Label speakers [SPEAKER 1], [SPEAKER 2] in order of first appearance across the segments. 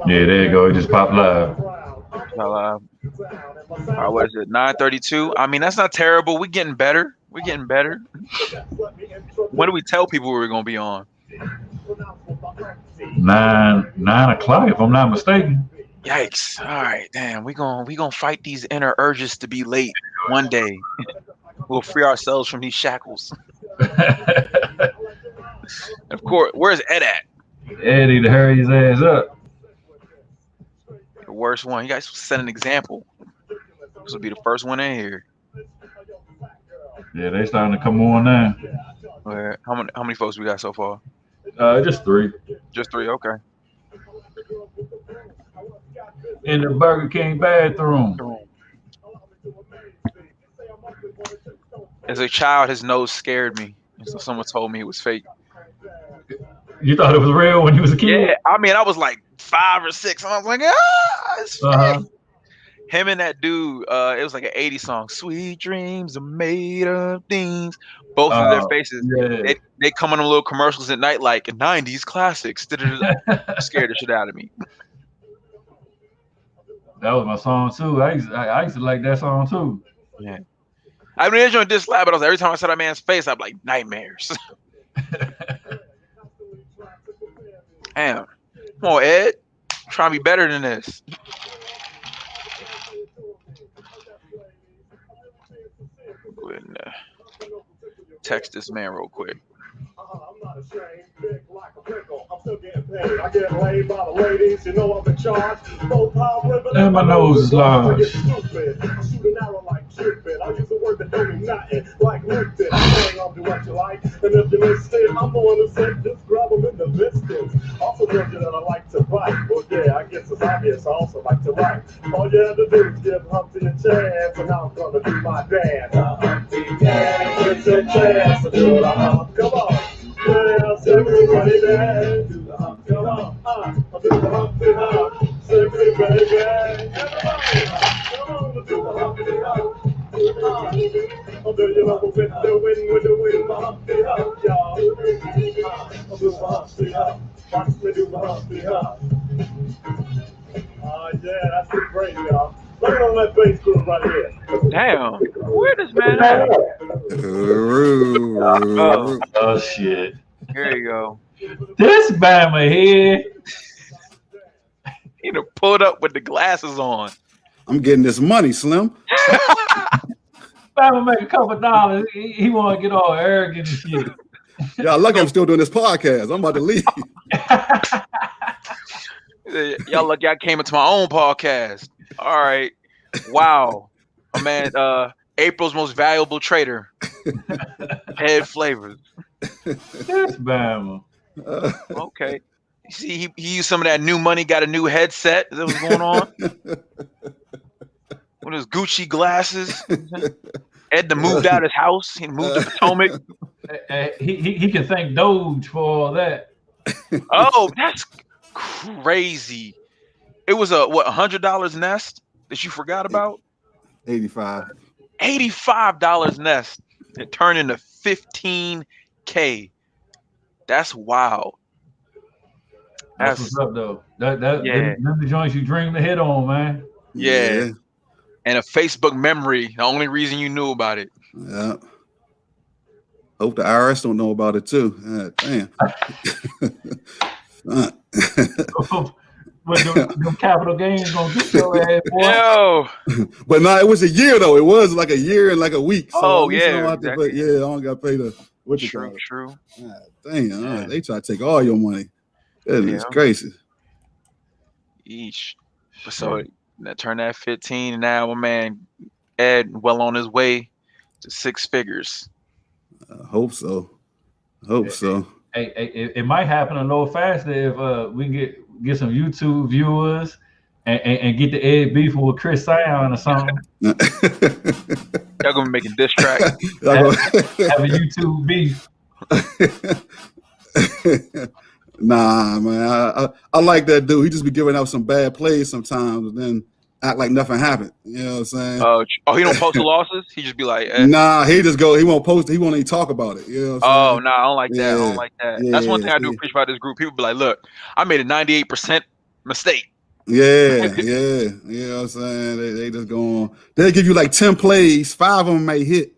[SPEAKER 1] Yeah, there you go. It just popped live.
[SPEAKER 2] What is it? 9:32. I mean, that's not terrible. We're getting better. We're getting better. When do we tell people we're gonna be on?
[SPEAKER 1] 9 o'clock, if I'm not mistaken.
[SPEAKER 2] Yikes! All right, damn. We gonna fight these inner urges to be late one day. We'll free ourselves from these shackles. Of course, where's Ed at?
[SPEAKER 1] Eddie to hurry his ass up.
[SPEAKER 2] The worst one. You guys set an example. This will be the first one in here.
[SPEAKER 1] Yeah, they starting to come on now.
[SPEAKER 2] How many folks we got so far?
[SPEAKER 1] Just 3.
[SPEAKER 2] Just 3. Okay.
[SPEAKER 1] In the Burger King bathroom.
[SPEAKER 2] As a child, his nose scared me. So someone told me it was fake.
[SPEAKER 1] You thought it was real when you was a kid?
[SPEAKER 2] Yeah, I mean, I was like 5 or 6, and I was like, it's fake. Him and that dude, it was like an 80s song. Sweet dreams are made of things. Both of their faces,
[SPEAKER 1] yeah.
[SPEAKER 2] they come on little commercials at night like 90s classics. Scared the shit out of me.
[SPEAKER 1] That was my song too. I used to like that song too.
[SPEAKER 2] Yeah. I mean, enjoying this lab, but every time I saw that man's face, I'd be like, nightmares. Damn. Come on, Ed. Try to be better than this. Go ahead and text this man real quick.
[SPEAKER 3] I'm not ashamed, big like a pickle. I'm still getting paid. I get laid by the ladies, you know I'm in charge.
[SPEAKER 1] And my nose is large.
[SPEAKER 3] I shoot an arrow like Cupid. I use a word that don't mean nothing, like lifted. I'm saying I'll do what you like, and if you miss it, I'm the one who said just grab them in the biscuits. Also told you that I like to write. Well, yeah, I guess it's obvious. I also like to write. All you have to do is give Humpty a chance, and now I'm gonna do my dance. Humpty dance, it's a chance to do the hump. Come on. Yes, everybody dance. Do the hump, come on. I'll do the Humpty hump. Sexy baby. Everybody, come on, do the Humpty hump. I'll do you know with the wind, the Humpty hump, y'all. I'll do the Humpty hump. Watch me do the Humpty hump. Yeah, that's pretty great, y'all. Look on that bass groove right here.
[SPEAKER 2] Damn, where this man at?
[SPEAKER 1] Oh shit.
[SPEAKER 2] Here you go.
[SPEAKER 1] This Bama here.
[SPEAKER 2] He done pulled up with the glasses on.
[SPEAKER 4] I'm getting this money, Slim.
[SPEAKER 1] Bama make a couple dollars. He want to get all arrogant and shit.
[SPEAKER 4] Y'all lucky I'm still doing this podcast. I'm about to leave.
[SPEAKER 2] Y'all lucky I came into my own podcast. All right. Wow. My man, April's most valuable trader. Head Flavors.
[SPEAKER 1] This Bama.
[SPEAKER 2] Okay. You see, he used some of that new money, got a new headset. Is that what's going on? With his Gucci glasses. Ed moved out of his house. He moved to Potomac.
[SPEAKER 1] He can thank Doge for all that.
[SPEAKER 2] Oh, that's crazy. It was a $100 nest that you forgot about?
[SPEAKER 4] 85.
[SPEAKER 2] $85 nest. It turned into $15K. That's wild.
[SPEAKER 1] That's what's up though. Them the joints you dream to hit on, man.
[SPEAKER 2] Yeah. And a Facebook memory. The only reason you knew about it.
[SPEAKER 4] Yeah. Hope the IRS don't know about it too. Damn.
[SPEAKER 1] But them capital gains gonna get your ass, boy.
[SPEAKER 2] Yo.
[SPEAKER 4] But no, it was a year though. It was like a year and like a week. So
[SPEAKER 2] yeah.
[SPEAKER 4] I don't got to pay the
[SPEAKER 2] True.
[SPEAKER 4] God, damn, they try to take all your money. It's crazy.
[SPEAKER 2] Each. So that turned that 15, and now my man Ed well on his way to 6 figures.
[SPEAKER 4] I hope so.
[SPEAKER 1] Hey, it might happen a little faster if we can get some YouTube viewers and get the Ed beefing with Chris Sion or something.
[SPEAKER 2] Y'all gonna make a diss track.
[SPEAKER 1] have a YouTube beef.
[SPEAKER 4] Nah, man. I like that dude. He just be giving out some bad plays sometimes, and then act like nothing happened. You know what I'm saying?
[SPEAKER 2] He don't post the losses. He just be like,
[SPEAKER 4] Nah, he just go. He won't post it. He won't even talk about it. You know what I'm saying?
[SPEAKER 2] Nah, I don't like that. I don't like that. That's one thing I do appreciate about this group. People be like, look, I made a 98% mistake.
[SPEAKER 4] Yeah. You know what I'm saying? They just go on. They give you like 10 plays. 5 of them may hit.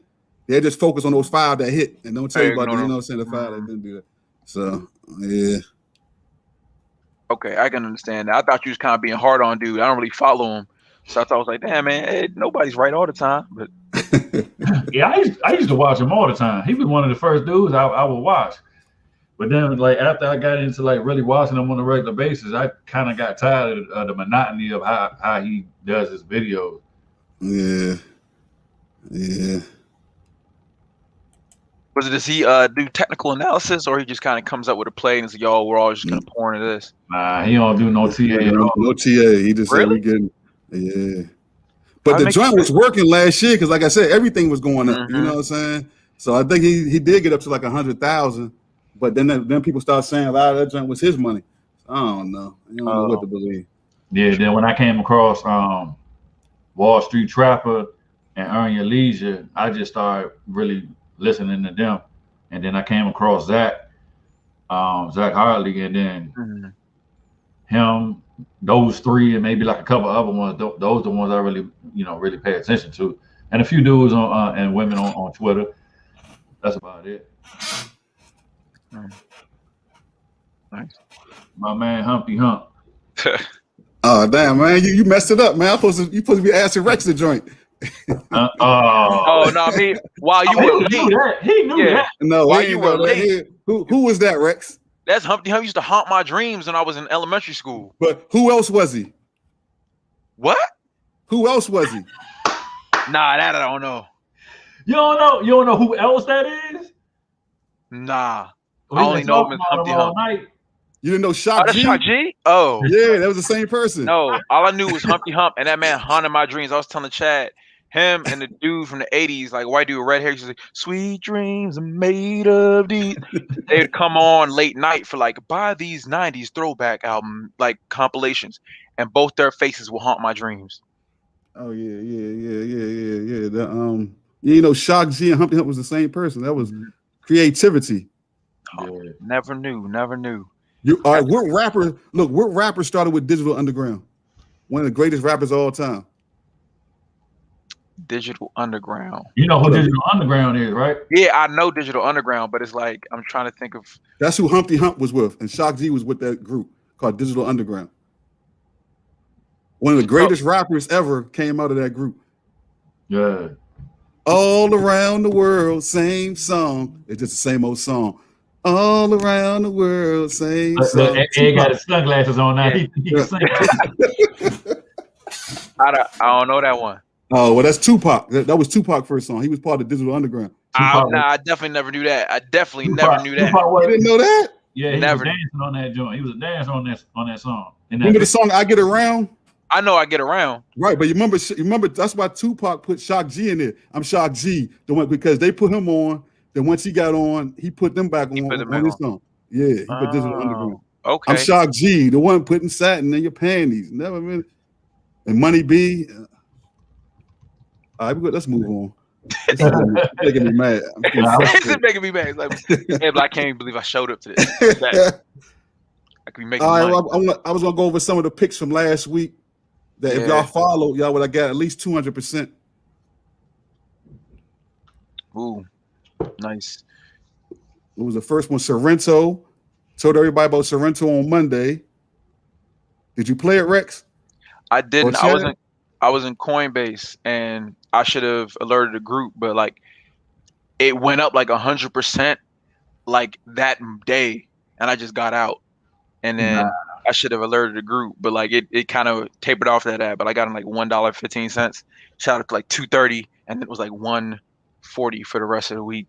[SPEAKER 4] They just focus on those 5 that hit and don't tell you about the, you know what I'm saying, the 5 that didn't do that. So yeah.
[SPEAKER 2] Okay, I can understand that. I thought you was kind of being hard on dude. I don't really follow him. So I thought I was like, damn man, nobody's right all the time. But
[SPEAKER 1] yeah, I used to watch him all the time. He was one of the first dudes I would watch. But then, like after I got into like really watching him on a regular basis, I kind of got tired of the monotony of how he does his videos.
[SPEAKER 4] Yeah.
[SPEAKER 2] Was it, does he do technical analysis, or he just kind of comes up with a play and says, "Y'all, we're all just gonna pour into this"?
[SPEAKER 1] Nah, he don't do no TA at all.
[SPEAKER 4] No TA. He just said we getting. Yeah. But the joint was working last year because, like I said, everything was going up. You know what I'm saying? So I think he did get up to like 100,000. But then people start saying a lot of that joint was his money. I don't know. I don't know what to believe.
[SPEAKER 1] Yeah. Then when I came across Wall Street Trapper and Earn Your Leisure, I just started really listening to them. And then I came across Zach Hartley, and then him, those 3, and maybe like a couple other ones. Those are the ones I really, really pay attention to. And a few dudes on and women on Twitter. That's about it.
[SPEAKER 2] Nice.
[SPEAKER 1] My man Humpty Hump.
[SPEAKER 4] Oh damn, man! You messed it up, man. You supposed to be asking Rex to joint.
[SPEAKER 2] Oh no, I mean, while you were late,
[SPEAKER 1] he knew that.
[SPEAKER 4] No, while you were late, who was that, Rex?
[SPEAKER 2] That's Humpty Hump. Used to haunt my dreams when I was in elementary school.
[SPEAKER 4] But who else was he?
[SPEAKER 2] What?
[SPEAKER 4] Who else was he?
[SPEAKER 2] Nah, that I don't know.
[SPEAKER 1] You don't know who else that is?
[SPEAKER 2] Nah. I only know him as Humpty Hump.
[SPEAKER 4] You didn't know Shock G?
[SPEAKER 2] Shock G? Oh.
[SPEAKER 4] Yeah, that was the same person.
[SPEAKER 2] No, all I knew was Humpty Hump, and that man haunted my dreams. I was telling Chad, him and the dude from the 80s, like white dude with red hair, he was like, sweet dreams are made of these. They'd come on late night for like, buy these 90s throwback album, like compilations, and both their faces will haunt my dreams.
[SPEAKER 4] Oh, yeah. Shock G and Humpty Hump was the same person. That was creativity.
[SPEAKER 2] Oh, never knew.
[SPEAKER 4] All right, what rapper started with Digital Underground? One of the greatest rappers of all time.
[SPEAKER 2] Digital Underground.
[SPEAKER 1] You know who Digital Underground is, right?
[SPEAKER 2] Yeah, I know Digital Underground, but it's like I'm trying to think of.
[SPEAKER 4] That's who Humpty Hump was with, and Shock G was with that group called Digital Underground. One of the greatest rappers ever came out of that group.
[SPEAKER 1] Yeah.
[SPEAKER 4] All around the world, same song. It's just the same old song. All around the world, same song.
[SPEAKER 1] He got his sunglasses on now. He can sing.
[SPEAKER 2] I don't know that one.
[SPEAKER 4] Oh, well, that's Tupac. That was Tupac's first song. He was part of Digital Underground.
[SPEAKER 2] I definitely never knew that. Tupac,
[SPEAKER 4] you didn't know that?
[SPEAKER 1] Yeah, he was dancing on that joint. He was dancing on that song.
[SPEAKER 4] Remember the song "I Get Around"?
[SPEAKER 2] I know I Get Around.
[SPEAKER 4] Right, but you remember that's why Tupac put Shock G in there. I'm Shock G, the one because they put him on. Then once he got on, he put them back on his song. Yeah, he put Digital Underground.
[SPEAKER 2] Okay.
[SPEAKER 4] I'm Shock G, the one putting satin in your panties. Never been. And Money B. All right, let's move on. It's making me mad.
[SPEAKER 2] It's making me mad. It's like, I can't even believe I showed up to this. I could be making money.
[SPEAKER 4] I was gonna go over some of the picks from last week. That if y'all follow, y'all would have got at least 200%.
[SPEAKER 2] Ooh, nice.
[SPEAKER 4] It was the first one, Sorrento. Told everybody about Sorrento on Monday. Did you play it, Rex?
[SPEAKER 2] I didn't. I was in Coinbase, and I should have alerted the group, but like it went up like 100% like that day, and I just got out. And then I should have alerted the group, but like it kind of tapered off that, but I got in like $1.15. Shot up to like 230, and it was like 140 for the rest of the week.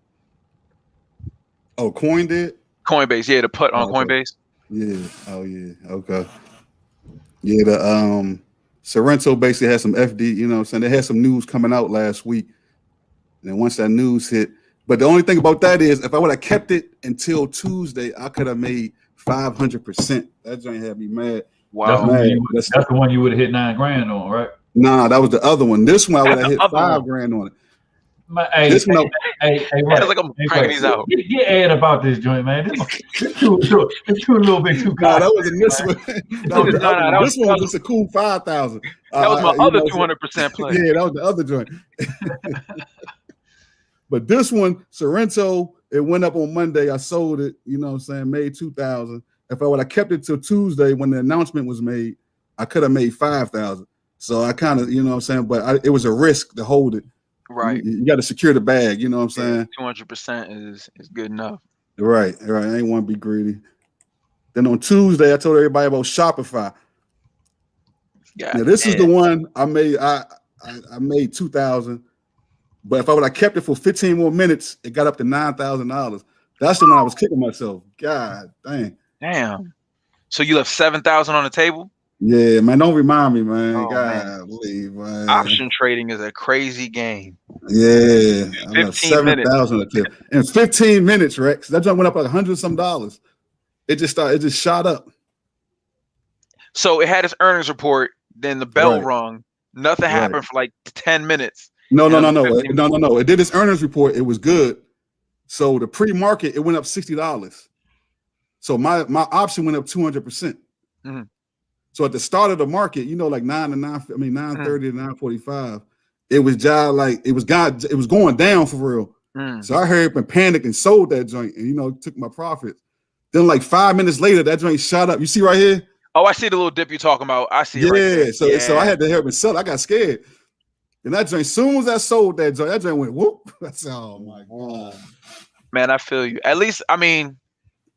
[SPEAKER 4] Oh, Coin did?
[SPEAKER 2] Coinbase, yeah, the put on Coinbase.
[SPEAKER 4] Yeah. Oh yeah. Okay. Yeah, the Sorrento basically had some FD, you know what I'm saying? They had some news coming out last week. And then once that news hit, but the only thing about that is if I would have kept it until Tuesday, I could have made 500%. That joint had me mad.
[SPEAKER 2] Wow.
[SPEAKER 1] That's the one you would have hit $9,000 on, right?
[SPEAKER 4] Nah, that was the other one. This one I would have hit
[SPEAKER 2] Other
[SPEAKER 4] $5
[SPEAKER 2] one.
[SPEAKER 4] grand on it.
[SPEAKER 1] Hey,
[SPEAKER 4] This one,
[SPEAKER 1] right.
[SPEAKER 2] It's like I'm cranking these out.
[SPEAKER 1] Get Ed about this joint, man. It's too a little bit too
[SPEAKER 4] no,
[SPEAKER 1] cocky.
[SPEAKER 4] that wasn't this one. That was the other one. This one was just a cool 5,000.
[SPEAKER 2] That was my other 200% play.
[SPEAKER 4] Yeah, that was the other joint. But this one, Sorrento, it went up on Monday. I sold it, you know what I'm saying, made 2,000. If I would have kept it till Tuesday when the announcement was made, I could have made 5,000. So I kind of, you know what I'm saying, but it was a risk to hold it.
[SPEAKER 2] Right.
[SPEAKER 4] You got to secure the bag, you know what I'm saying?
[SPEAKER 2] 200% is good enough.
[SPEAKER 4] Right. I ain't want to be greedy. Then on Tuesday, I told everybody about Shopify. Yeah, now, this is the one I made. I made 2,000, but if I would have kept it for 15 more minutes, it got up to $9,000. That's the one I was kicking myself. God
[SPEAKER 2] damn. So you left 7,000 on the table?
[SPEAKER 4] Yeah, man. Don't remind me, man.
[SPEAKER 2] Oh,
[SPEAKER 4] God, man.
[SPEAKER 2] Option trading is a crazy game.
[SPEAKER 4] Yeah,
[SPEAKER 2] 15
[SPEAKER 4] 7,000 in 15 minutes, Rex. That jump went up like $100-some. It just shot up. So
[SPEAKER 2] it had its earnings report. Then the bell rung. Nothing happened for like 10 minutes.
[SPEAKER 4] No. It did its earnings report. It was good. So the pre-market, it went up $60. So my option went up 200%.
[SPEAKER 2] Mm-hmm.
[SPEAKER 4] So at the start of the market, like 9:30 to 9:45, it was going down for real. So I hurried up and panicked and sold that joint and took my profit. Then like 5 minutes later, that joint shot up. You see right here?
[SPEAKER 2] Oh, I see the little dip you're talking about. I see it right there.
[SPEAKER 4] So I had to help and sell. I got scared. And that joint, as soon as I sold that joint went whoop. I said, oh my God.
[SPEAKER 2] Man, I feel you. At least,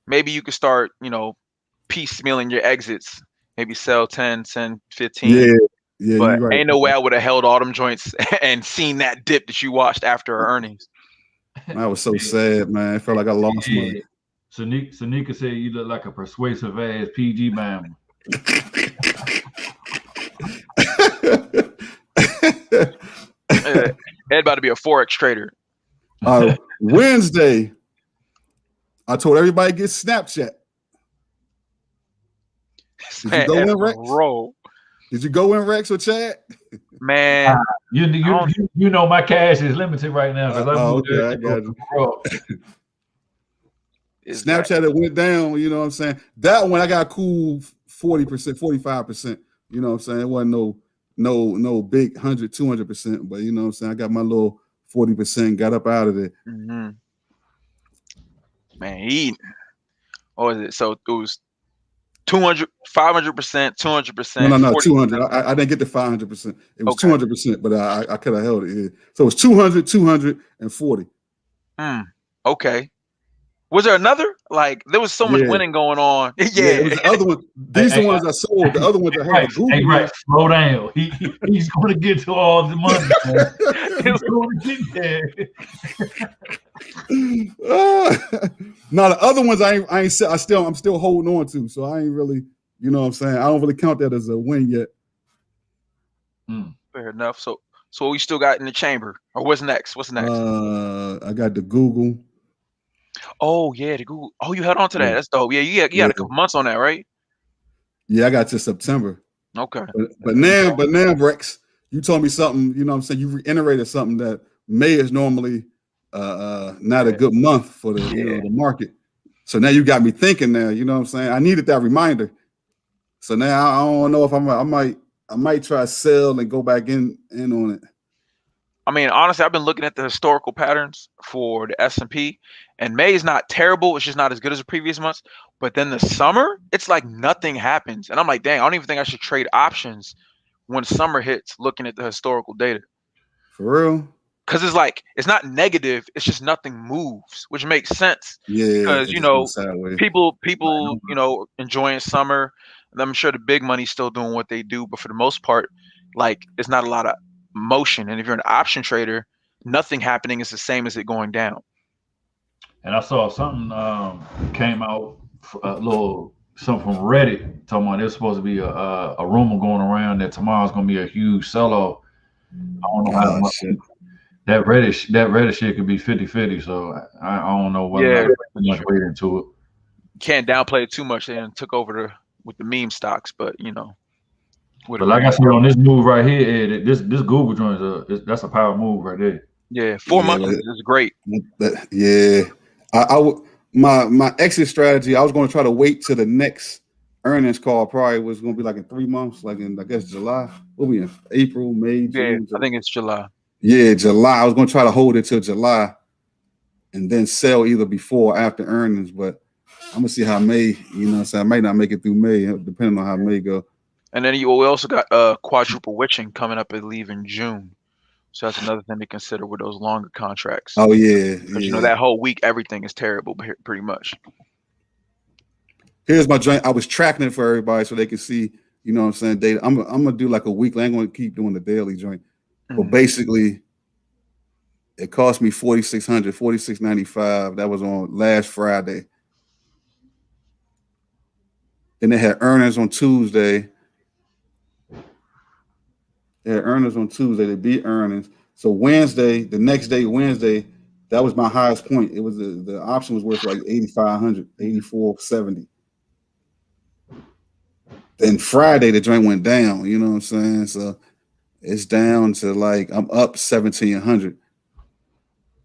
[SPEAKER 2] maybe you could start, piecemealing your exits. Maybe sell 10, 15.
[SPEAKER 4] Yeah.
[SPEAKER 2] But ain't no way I would have held all them joints and seen that dip that you watched after our earnings.
[SPEAKER 4] I was so sad, man. I felt like I lost money.
[SPEAKER 1] Sanika said you look like a persuasive ass PG man.
[SPEAKER 2] Ed about to be a Forex trader.
[SPEAKER 4] Wednesday, I told everybody get Snapchat. Did you go in, Rex? Did you go in, Rex or Chad?
[SPEAKER 2] Man,
[SPEAKER 1] you know my cash is limited right now because
[SPEAKER 4] I got you. Snapchat it went down. You know what I'm saying? That one I got cool 40%, 45%. You know what I'm saying? It wasn't no big 100, 200%, but you know what I'm saying? I got my little 40%, got up out of it.
[SPEAKER 2] Mm-hmm. Man, what was it? So it was 200, 500%, 200%.
[SPEAKER 4] No, 200. I didn't get the 500%. It was 200%, but I could have held it. Yeah. So it was 200, 240.
[SPEAKER 2] Okay. Was there another? Like there was so much winning going on.
[SPEAKER 4] Yeah, it was the other one. These are the ones I sold. The other ones I had to Google.
[SPEAKER 1] Hey, right. Slow down. He's going to get to all the money. He's going to get there.
[SPEAKER 4] No, the other ones I'm still holding on to. So I ain't really, you know what I'm saying? I don't really count that as a win yet.
[SPEAKER 2] Fair enough. So we still got in the chamber. Or what's next?
[SPEAKER 4] I got the Google.
[SPEAKER 2] Oh yeah, the Google. Oh, you held on to that. That's dope. Yeah, you got a couple months on that, right?
[SPEAKER 4] Yeah, I got to September.
[SPEAKER 2] Okay.
[SPEAKER 4] But now, Rex, you told me something. You know what I'm saying? You reiterated something that May is normally not a good month for the the market. So now you got me thinking. Now you know what I'm saying. I needed that reminder. So now I don't know if I might try to sell and go back in on it.
[SPEAKER 2] Honestly, I've been looking at the historical patterns for the S&P, and May is not terrible. It's just not as good as the previous months. But then the summer, it's like nothing happens. And I'm like, dang, I don't even think I should trade options when summer hits looking at the historical data.
[SPEAKER 4] For real?
[SPEAKER 2] Because it's like, it's not negative. It's just nothing moves, which makes sense.
[SPEAKER 4] Yeah.
[SPEAKER 2] Because, people, enjoying summer. And I'm sure the big money's still doing what they do. But for the most part, like, it's not a lot of motion. And if you're an option trader, nothing happening is the same as it going down.
[SPEAKER 1] And I saw something came out, something from Reddit talking about there's supposed to be a rumor going around that tomorrow's gonna be a huge sell-off. I don't know how much that Reddit shit could be 50-50. So I don't know whether much weight into it.
[SPEAKER 2] Can't downplay it too much. They took over with the meme stocks, but
[SPEAKER 1] But like I said, on this move right here, Ed, this Google joint that's a power move right there.
[SPEAKER 2] Yeah, 4 months is great.
[SPEAKER 4] My exit strategy, I was going to try to wait till the next earnings call. Probably was going to be like in 3 months, like in I guess July. We'll be in April, May, June.
[SPEAKER 2] Yeah, I think it's July.
[SPEAKER 4] Yeah, July. I was going to try to hold it till July, and then sell either before or after earnings. But I'm gonna see how May. You know, so I might not make it through May, depending on how May go.
[SPEAKER 2] And then we also got quadruple witching coming up, I believe, in June. So that's another thing to consider with those longer contracts.
[SPEAKER 4] Oh yeah,
[SPEAKER 2] because you know that whole week everything is terrible, pretty much.
[SPEAKER 4] Here's my joint. I was tracking it for everybody so they can see. You know what I'm saying? Data. I'm gonna do like a weekly. I ain't gonna keep doing the daily joint. But basically, it cost me $4,600, $4,695. That was on last Friday. Then they had earnings on Tuesday. They beat earnings. So Wednesday, the next day, Wednesday, that was my highest point. It was the option was worth like 8,500, 8,470. Then Friday, the joint went down. You know what I'm saying? So it's down to like I'm up 1,700.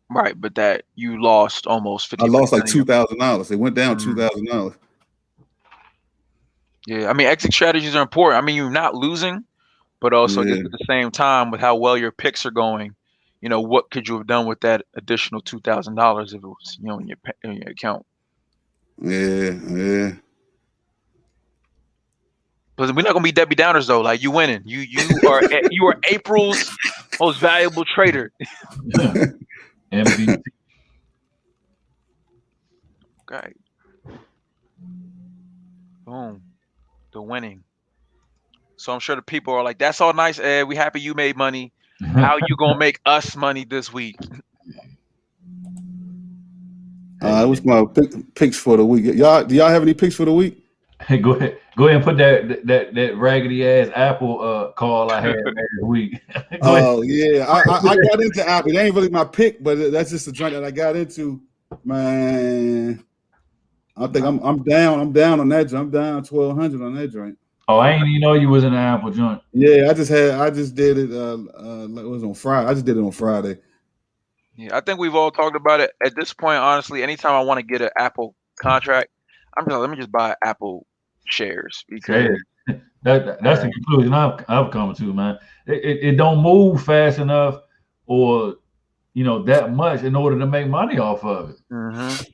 [SPEAKER 2] Right, but that you lost almost 50%.
[SPEAKER 4] I lost like $2,000. It went down $2,000.
[SPEAKER 2] Yeah, I mean, exit strategies are important. I mean, you're not losing, but also just at the same time, with how well your picks are going, you know, what could you have done with that additional $2,000 if it was, you know, in your account?
[SPEAKER 4] Yeah.
[SPEAKER 2] But we're not gonna be Debbie Downers though. Like you winning, you are April's most valuable trader.
[SPEAKER 1] MVP.
[SPEAKER 2] Okay. Boom. The winning. So I'm sure the people are like, "That's all nice, Ed. We happy you made money. How you gonna make us money this week?"
[SPEAKER 4] It was my picks for the week. Do y'all have any picks for the week?
[SPEAKER 1] Hey, go ahead and put that raggedy ass Apple call I had last week.
[SPEAKER 4] Oh yeah, I got into Apple. It ain't really my pick, but that's just the joint that I got into. Man, I think I'm down. I'm down on that joint. I'm down 1,200 on that joint.
[SPEAKER 1] Oh, I ain't even know you was in the Apple joint.
[SPEAKER 4] Yeah, I just did it. It was on Friday. I just did it on Friday.
[SPEAKER 2] Yeah, I think we've all talked about it. At this point, honestly, anytime I want to get an Apple contract, let me just buy Apple shares because
[SPEAKER 1] that's the conclusion I've come to, man. It don't move fast enough, or that much in order to make money off of it.
[SPEAKER 2] Mm-hmm.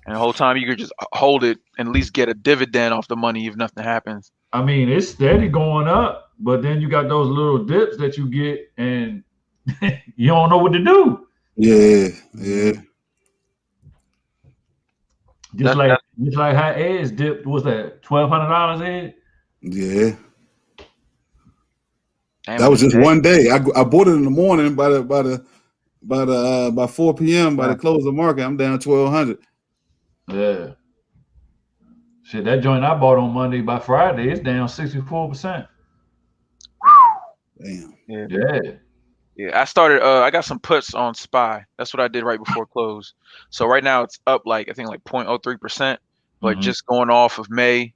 [SPEAKER 2] And the whole time you could just hold it and at least get a dividend off the money if nothing happens.
[SPEAKER 1] I mean, it's steady going up, but then you got those little dips that you get, and you don't know what to do.
[SPEAKER 4] Yeah.
[SPEAKER 1] Just like how Ed's dipped, was that $1,200, Ed?
[SPEAKER 4] Yeah. That was just one day. I bought it in the morning by 4 p.m. by the close of the market. I'm down 1,200.
[SPEAKER 1] Yeah. Shit, that joint I bought on Monday, by Friday, it's down 64%.
[SPEAKER 4] Damn.
[SPEAKER 2] Yeah. I started. I got some puts on SPY. That's what I did right before close. So right now it's up like I think like 0.03%, but just going off of May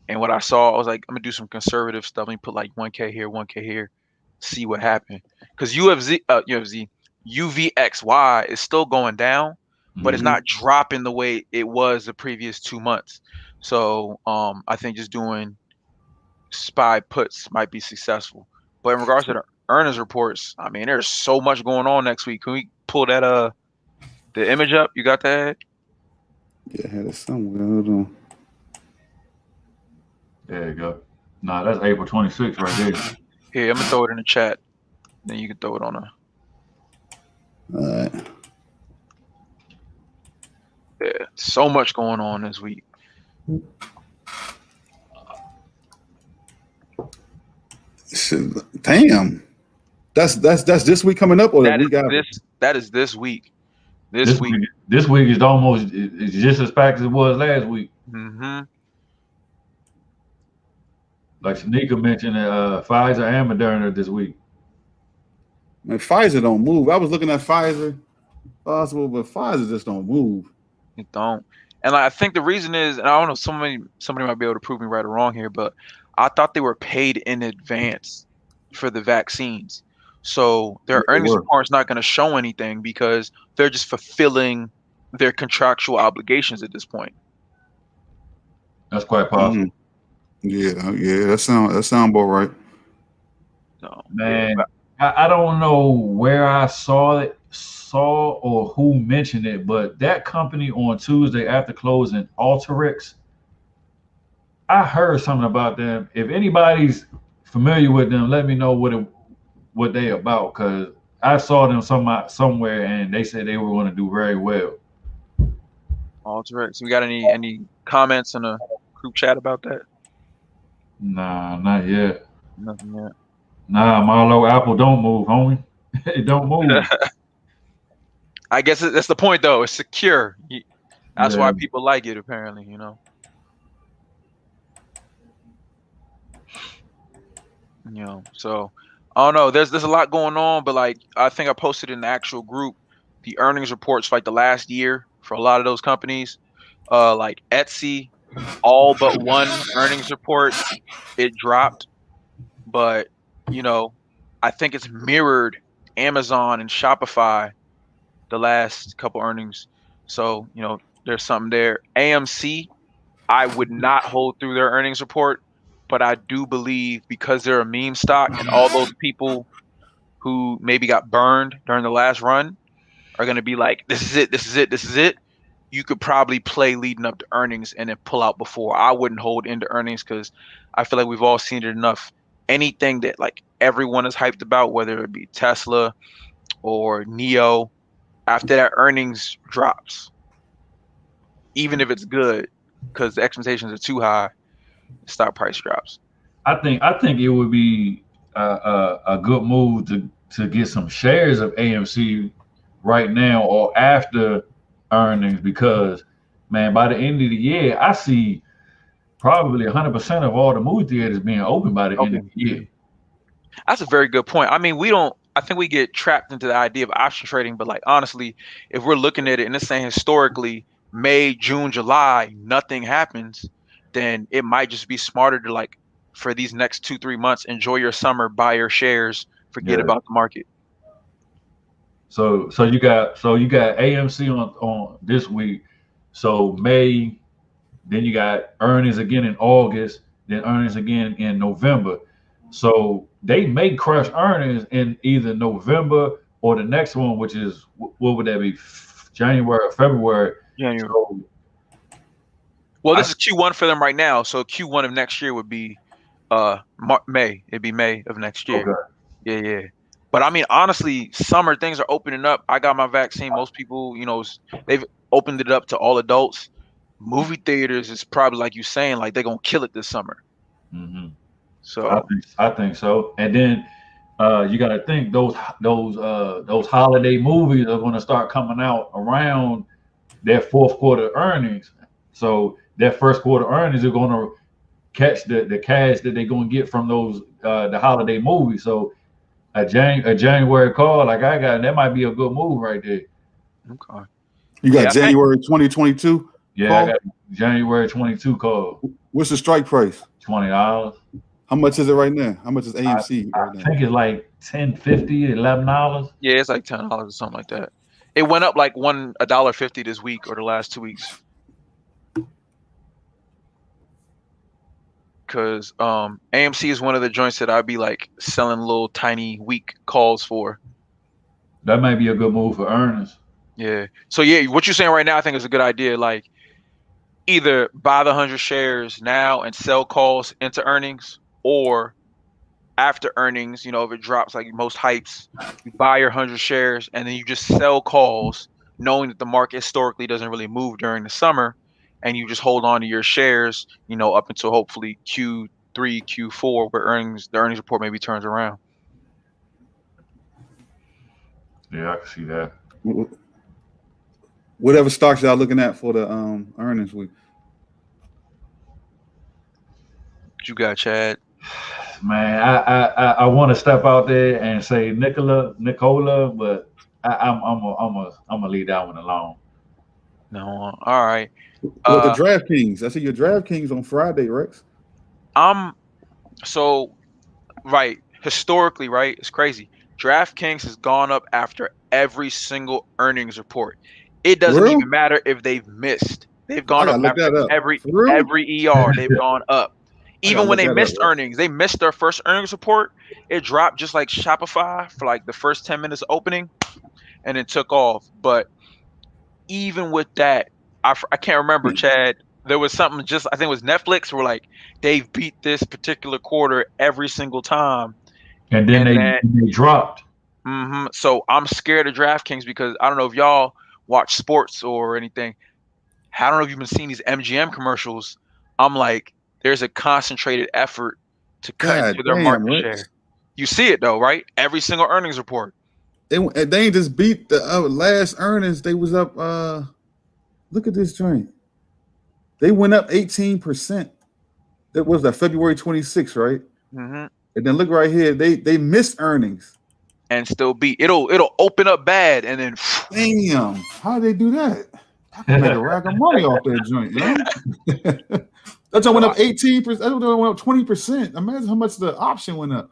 [SPEAKER 2] and what I saw, I was like, I'm gonna do some conservative stuff. Let me put like 1K here, 1K here, see what happened. Because UFZY is still going down, but it's not dropping the way it was the previous 2 months. So I think just doing SPY puts might be successful. But in regards to the earnings reports, I mean, there's so much going on next week. Can we pull that the image up? You got that?
[SPEAKER 4] Yeah, I had it somewhere. Hold on.
[SPEAKER 1] There you go. Nah, that's April 26th right there.
[SPEAKER 2] Here, I'm gonna throw it in the chat. Then you can throw it on a.
[SPEAKER 4] All right.
[SPEAKER 2] Yeah, so much going on this week.
[SPEAKER 4] Damn. That's this week coming up, or
[SPEAKER 2] that
[SPEAKER 4] the week after?
[SPEAKER 2] That is this week.
[SPEAKER 1] This week is almost it's just as packed as it was last week.
[SPEAKER 2] Mm-hmm.
[SPEAKER 1] Like Shanika mentioned, Pfizer and Moderna this week.
[SPEAKER 4] Man, Pfizer don't move. I was looking at Pfizer possible, but Pfizer just don't move.
[SPEAKER 2] It don't. And I think the reason is, and I don't know, somebody might be able to prove me right or wrong here, but I thought they were paid in advance for the vaccines. So
[SPEAKER 4] Yeah,
[SPEAKER 2] their
[SPEAKER 4] they
[SPEAKER 2] earnings
[SPEAKER 4] were.
[SPEAKER 2] report is not going to show anything because they're just fulfilling their contractual obligations at this point.
[SPEAKER 1] That's quite possible.
[SPEAKER 4] Yeah, that sound about right.
[SPEAKER 2] So yeah,
[SPEAKER 1] Man, I don't know where I saw or who mentioned it, but that company on Tuesday after closing, Alteryx, I heard something about them. If anybody's familiar with them, let me know what they about, because I saw them somewhere and they said they were going to do very well.
[SPEAKER 2] Alteryx. We got any comments in the group chat about that?
[SPEAKER 1] Nah, not yet.
[SPEAKER 2] Nothing yet.
[SPEAKER 1] Nah, Marlo, Apple don't move, homie. It don't move.
[SPEAKER 2] I guess that's the point, though. It's secure. That's
[SPEAKER 1] Yeah,
[SPEAKER 2] why people like it, apparently. So I don't know. There's a lot going on, but like I think I posted in the actual group the earnings reports for like the last year for a lot of those companies. Like Etsy, all but one earnings report, it dropped, but I think it's mirrored Amazon and Shopify the last couple earnings. So, there's something there. AMC, I would not hold through their earnings report, but I do believe because they're a meme stock and all those people who maybe got burned during the last run are going to be like, this is it, this is it, this is it. You could probably play leading up to earnings and then pull out before. I wouldn't hold into earnings because I feel like we've all seen it enough. Anything that like everyone is hyped about, whether it be Tesla or Neo, after that earnings drops, even if it's good, because the expectations are too high, the stock price drops.
[SPEAKER 1] I think it would be a good move to get some shares of AMC right now or after earnings, because man, by the end of the year, I see probably 100% of all the movie theaters being open by the end
[SPEAKER 2] Okay.
[SPEAKER 1] of the year.
[SPEAKER 2] That's a very good point. I mean, I think we get trapped into the idea of option trading, but like honestly, if we're looking at it and it's saying historically May, June, July, nothing happens, then it might just be smarter to like for these next 2-3 months, enjoy your summer, buy your shares, forget
[SPEAKER 1] Yeah.
[SPEAKER 2] about the market.
[SPEAKER 1] So you got AMC on this week. So May, then you got earnings again in August, then earnings again in November. So they may crush earnings in either November or the next one, which is what would that be? January or February.
[SPEAKER 2] January.
[SPEAKER 1] So
[SPEAKER 2] Well,
[SPEAKER 1] I,
[SPEAKER 2] this is Q1 for them right now, so Q1 of next year would be May. It'd be May of next year.
[SPEAKER 1] okay.
[SPEAKER 2] Yeah. But I mean, honestly, summer things are opening up. I got my vaccine. Most people, they've opened it up to all adults. Movie theaters is probably like you saying, like they're gonna kill it this summer.
[SPEAKER 1] Mm-hmm.
[SPEAKER 2] So
[SPEAKER 1] I think so. And then you got to think those holiday movies are going to start coming out around their fourth quarter earnings. So their first quarter earnings are going to catch the cash that they're going to get from those the holiday movies. So a January call like I got, that might be a good move right there.
[SPEAKER 2] okay.
[SPEAKER 4] You got January 2022.
[SPEAKER 1] Yeah,
[SPEAKER 4] call?
[SPEAKER 1] I got January 22 call.
[SPEAKER 4] What's the strike price?
[SPEAKER 1] $20.
[SPEAKER 4] How much is it right now? How much is AMC right now?
[SPEAKER 1] I think it's like $10.50, $11.
[SPEAKER 2] Yeah, it's like $10 or something like that. It went up like $1.50 this week or the last 2 weeks. Cause AMC is one of the joints that I'd be like selling little tiny weak calls for.
[SPEAKER 1] That might be a good move for earnings.
[SPEAKER 2] Yeah. So yeah, what you're saying right now, I think is a good idea. Like either buy the 100 shares now and sell calls into earnings, or after earnings, if it drops like most hypes, you buy your 100 shares and then you just sell calls, knowing that the market historically doesn't really move during the summer, and you just hold on to your shares, up until hopefully Q3, Q4, where the earnings report maybe turns around.
[SPEAKER 1] Yeah, I can see that.
[SPEAKER 4] Whatever stocks y'all looking at for the earnings week.
[SPEAKER 2] What you got, Chad?
[SPEAKER 1] Man, I want to step out there and say Nicola, but I'm gonna leave that one alone.
[SPEAKER 2] No, all right.
[SPEAKER 4] Well, the DraftKings. I see your DraftKings on Friday, Rex.
[SPEAKER 2] I'm So, right, historically, right, it's crazy. DraftKings has gone up after every single earnings report. It
[SPEAKER 4] For
[SPEAKER 2] doesn't
[SPEAKER 4] real?
[SPEAKER 2] even matter if they've missed. They've
[SPEAKER 4] I
[SPEAKER 2] gone up
[SPEAKER 4] gotta look
[SPEAKER 2] after
[SPEAKER 4] that up.
[SPEAKER 2] every
[SPEAKER 4] For real?
[SPEAKER 2] every ER. They've gone up.
[SPEAKER 4] I gotta
[SPEAKER 2] Even when
[SPEAKER 4] look
[SPEAKER 2] they
[SPEAKER 4] that up,
[SPEAKER 2] missed
[SPEAKER 4] bro.
[SPEAKER 2] earnings, they missed their first earnings report. It dropped just like Shopify for like the first 10 minutes opening, and it took off. But even with that, I can't remember, Chad. There was something just I think it was Netflix where like they've beat this particular quarter every single time,
[SPEAKER 1] And then
[SPEAKER 2] and
[SPEAKER 1] they
[SPEAKER 2] then
[SPEAKER 1] they dropped.
[SPEAKER 2] so I'm scared of DraftKings because I don't know if y'all watch sports or anything. I don't know if you've been seeing these MGM commercials. I'm like, there's a concentrated effort to cut
[SPEAKER 4] God
[SPEAKER 2] into their
[SPEAKER 4] damn,
[SPEAKER 2] market
[SPEAKER 4] Rex.
[SPEAKER 2] share. You see it though, right? Every single earnings report.
[SPEAKER 4] They ain't just beat the last earnings. They was up. Look at this joint. They went up 18%. That was that February 26th, right?
[SPEAKER 2] hmm
[SPEAKER 4] And then look right here. They missed earnings.
[SPEAKER 2] And still beat. It'll open up bad and then
[SPEAKER 4] Damn. How did they do that? I can make a rack of money off that joint, you know? That joint went up 18%. That joint went up 20%. Imagine how much the option went up.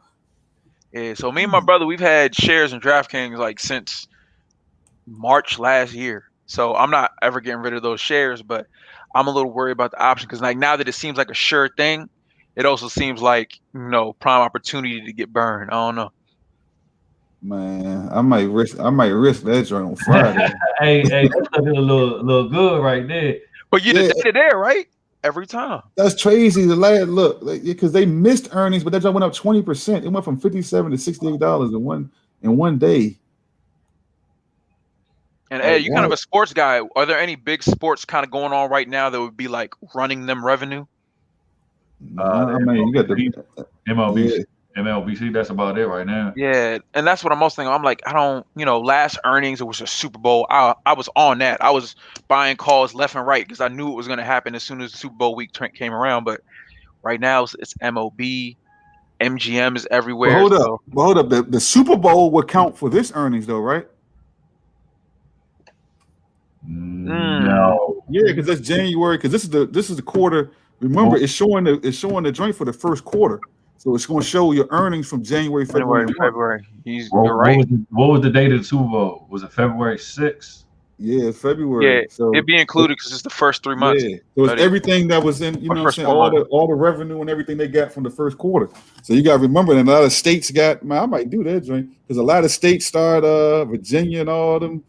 [SPEAKER 2] yeah. So me and my brother, we've had shares in DraftKings like since March last year. So I'm not ever getting rid of those shares, but I'm a little worried about the option because like now that it seems like a sure thing, it also seems like prime opportunity to get burned. I don't know.
[SPEAKER 4] Man, I might risk that joint on Friday.
[SPEAKER 1] Hey, that's looking a little good right there.
[SPEAKER 2] But you're the
[SPEAKER 4] Yeah,
[SPEAKER 2] data there, right? Every time.
[SPEAKER 4] that's crazy. The last look, because they missed earnings, but that joint went up 20%. It went from $57 to $68 in one day.
[SPEAKER 2] And
[SPEAKER 4] Like,
[SPEAKER 2] Ed, you kind
[SPEAKER 4] wow.
[SPEAKER 2] of a sports guy. Are there any big sports kind of going on right now that would be like running them revenue?
[SPEAKER 4] Nah, I mean, you got
[SPEAKER 1] The
[SPEAKER 4] the
[SPEAKER 1] MLB,
[SPEAKER 4] yeah.
[SPEAKER 1] MLBC. That's about it right now.
[SPEAKER 2] Yeah, and that's what I'm most thinking. I'm like, I don't, last earnings it was a Super Bowl. I was on that. I was buying calls left and right because I knew it was going to happen as soon as the Super Bowl week came around. But right now it's MLB, MGM is
[SPEAKER 4] But
[SPEAKER 2] everywhere.
[SPEAKER 4] hold up,
[SPEAKER 2] So
[SPEAKER 4] The Super Bowl would count for this earnings though, right?
[SPEAKER 2] mm,
[SPEAKER 1] No.
[SPEAKER 4] Yeah, because that's January. Because this is the quarter. Remember, it's showing the joint for the first quarter, so it's going to show your earnings from January, February,
[SPEAKER 2] January,
[SPEAKER 4] and March.
[SPEAKER 2] February. You're
[SPEAKER 1] What,
[SPEAKER 2] right.
[SPEAKER 1] what was the date of the Super Bowl? Was it February 6th?
[SPEAKER 4] Yeah, it's February.
[SPEAKER 2] Yeah,
[SPEAKER 4] So
[SPEAKER 2] it'd be included because it's the first 3 months.
[SPEAKER 4] yeah, so it's
[SPEAKER 2] But
[SPEAKER 4] everything that was in. You
[SPEAKER 2] or
[SPEAKER 4] know, what I'm
[SPEAKER 2] first
[SPEAKER 4] saying
[SPEAKER 2] 4 months.
[SPEAKER 4] all the revenue and everything they got from the first quarter. So you got to remember that a lot of states got. Man, I might do that joint because a lot of states start. Virginia and all them.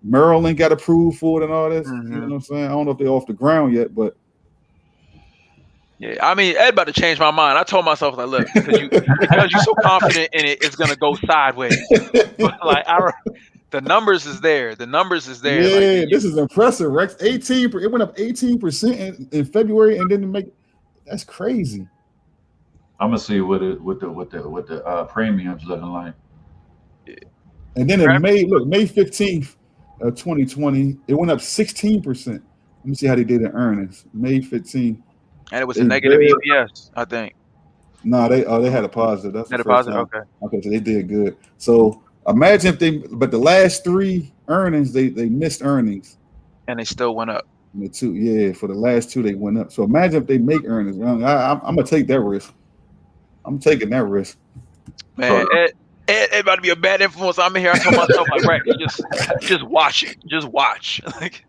[SPEAKER 4] Maryland got approved for it and all this. You know what I'm saying? I don't know if they're off the ground yet, but
[SPEAKER 2] Yeah, I mean, Ed about to change my mind. I told myself like, look, because you're so confident in it, it's gonna go sideways. But like, the numbers is there. The numbers is there. Like,
[SPEAKER 4] yeah, this is impressive, Rex. 18, it went up 18% in February and didn't make. That's crazy.
[SPEAKER 1] I'm gonna see what the premiums looking like.
[SPEAKER 4] And then in May 15th of 2020, it went up 16%. Let me see how they did in earnings. May 15th.
[SPEAKER 2] and it was a negative EPS, I think.
[SPEAKER 4] No, they had a positive. That's the
[SPEAKER 2] Had a
[SPEAKER 4] first
[SPEAKER 2] positive.
[SPEAKER 4] time.
[SPEAKER 2] Okay.
[SPEAKER 4] Okay, so they did good. So imagine if but the last three earnings, they missed earnings.
[SPEAKER 2] And they still went up.
[SPEAKER 4] For the last two, they went up. So imagine if they make earnings. I'm gonna take that risk. I'm taking that risk.
[SPEAKER 2] Man, Ed about to be a bad influence. I'm in here. I told myself like, right, just watch it. Just watch. Like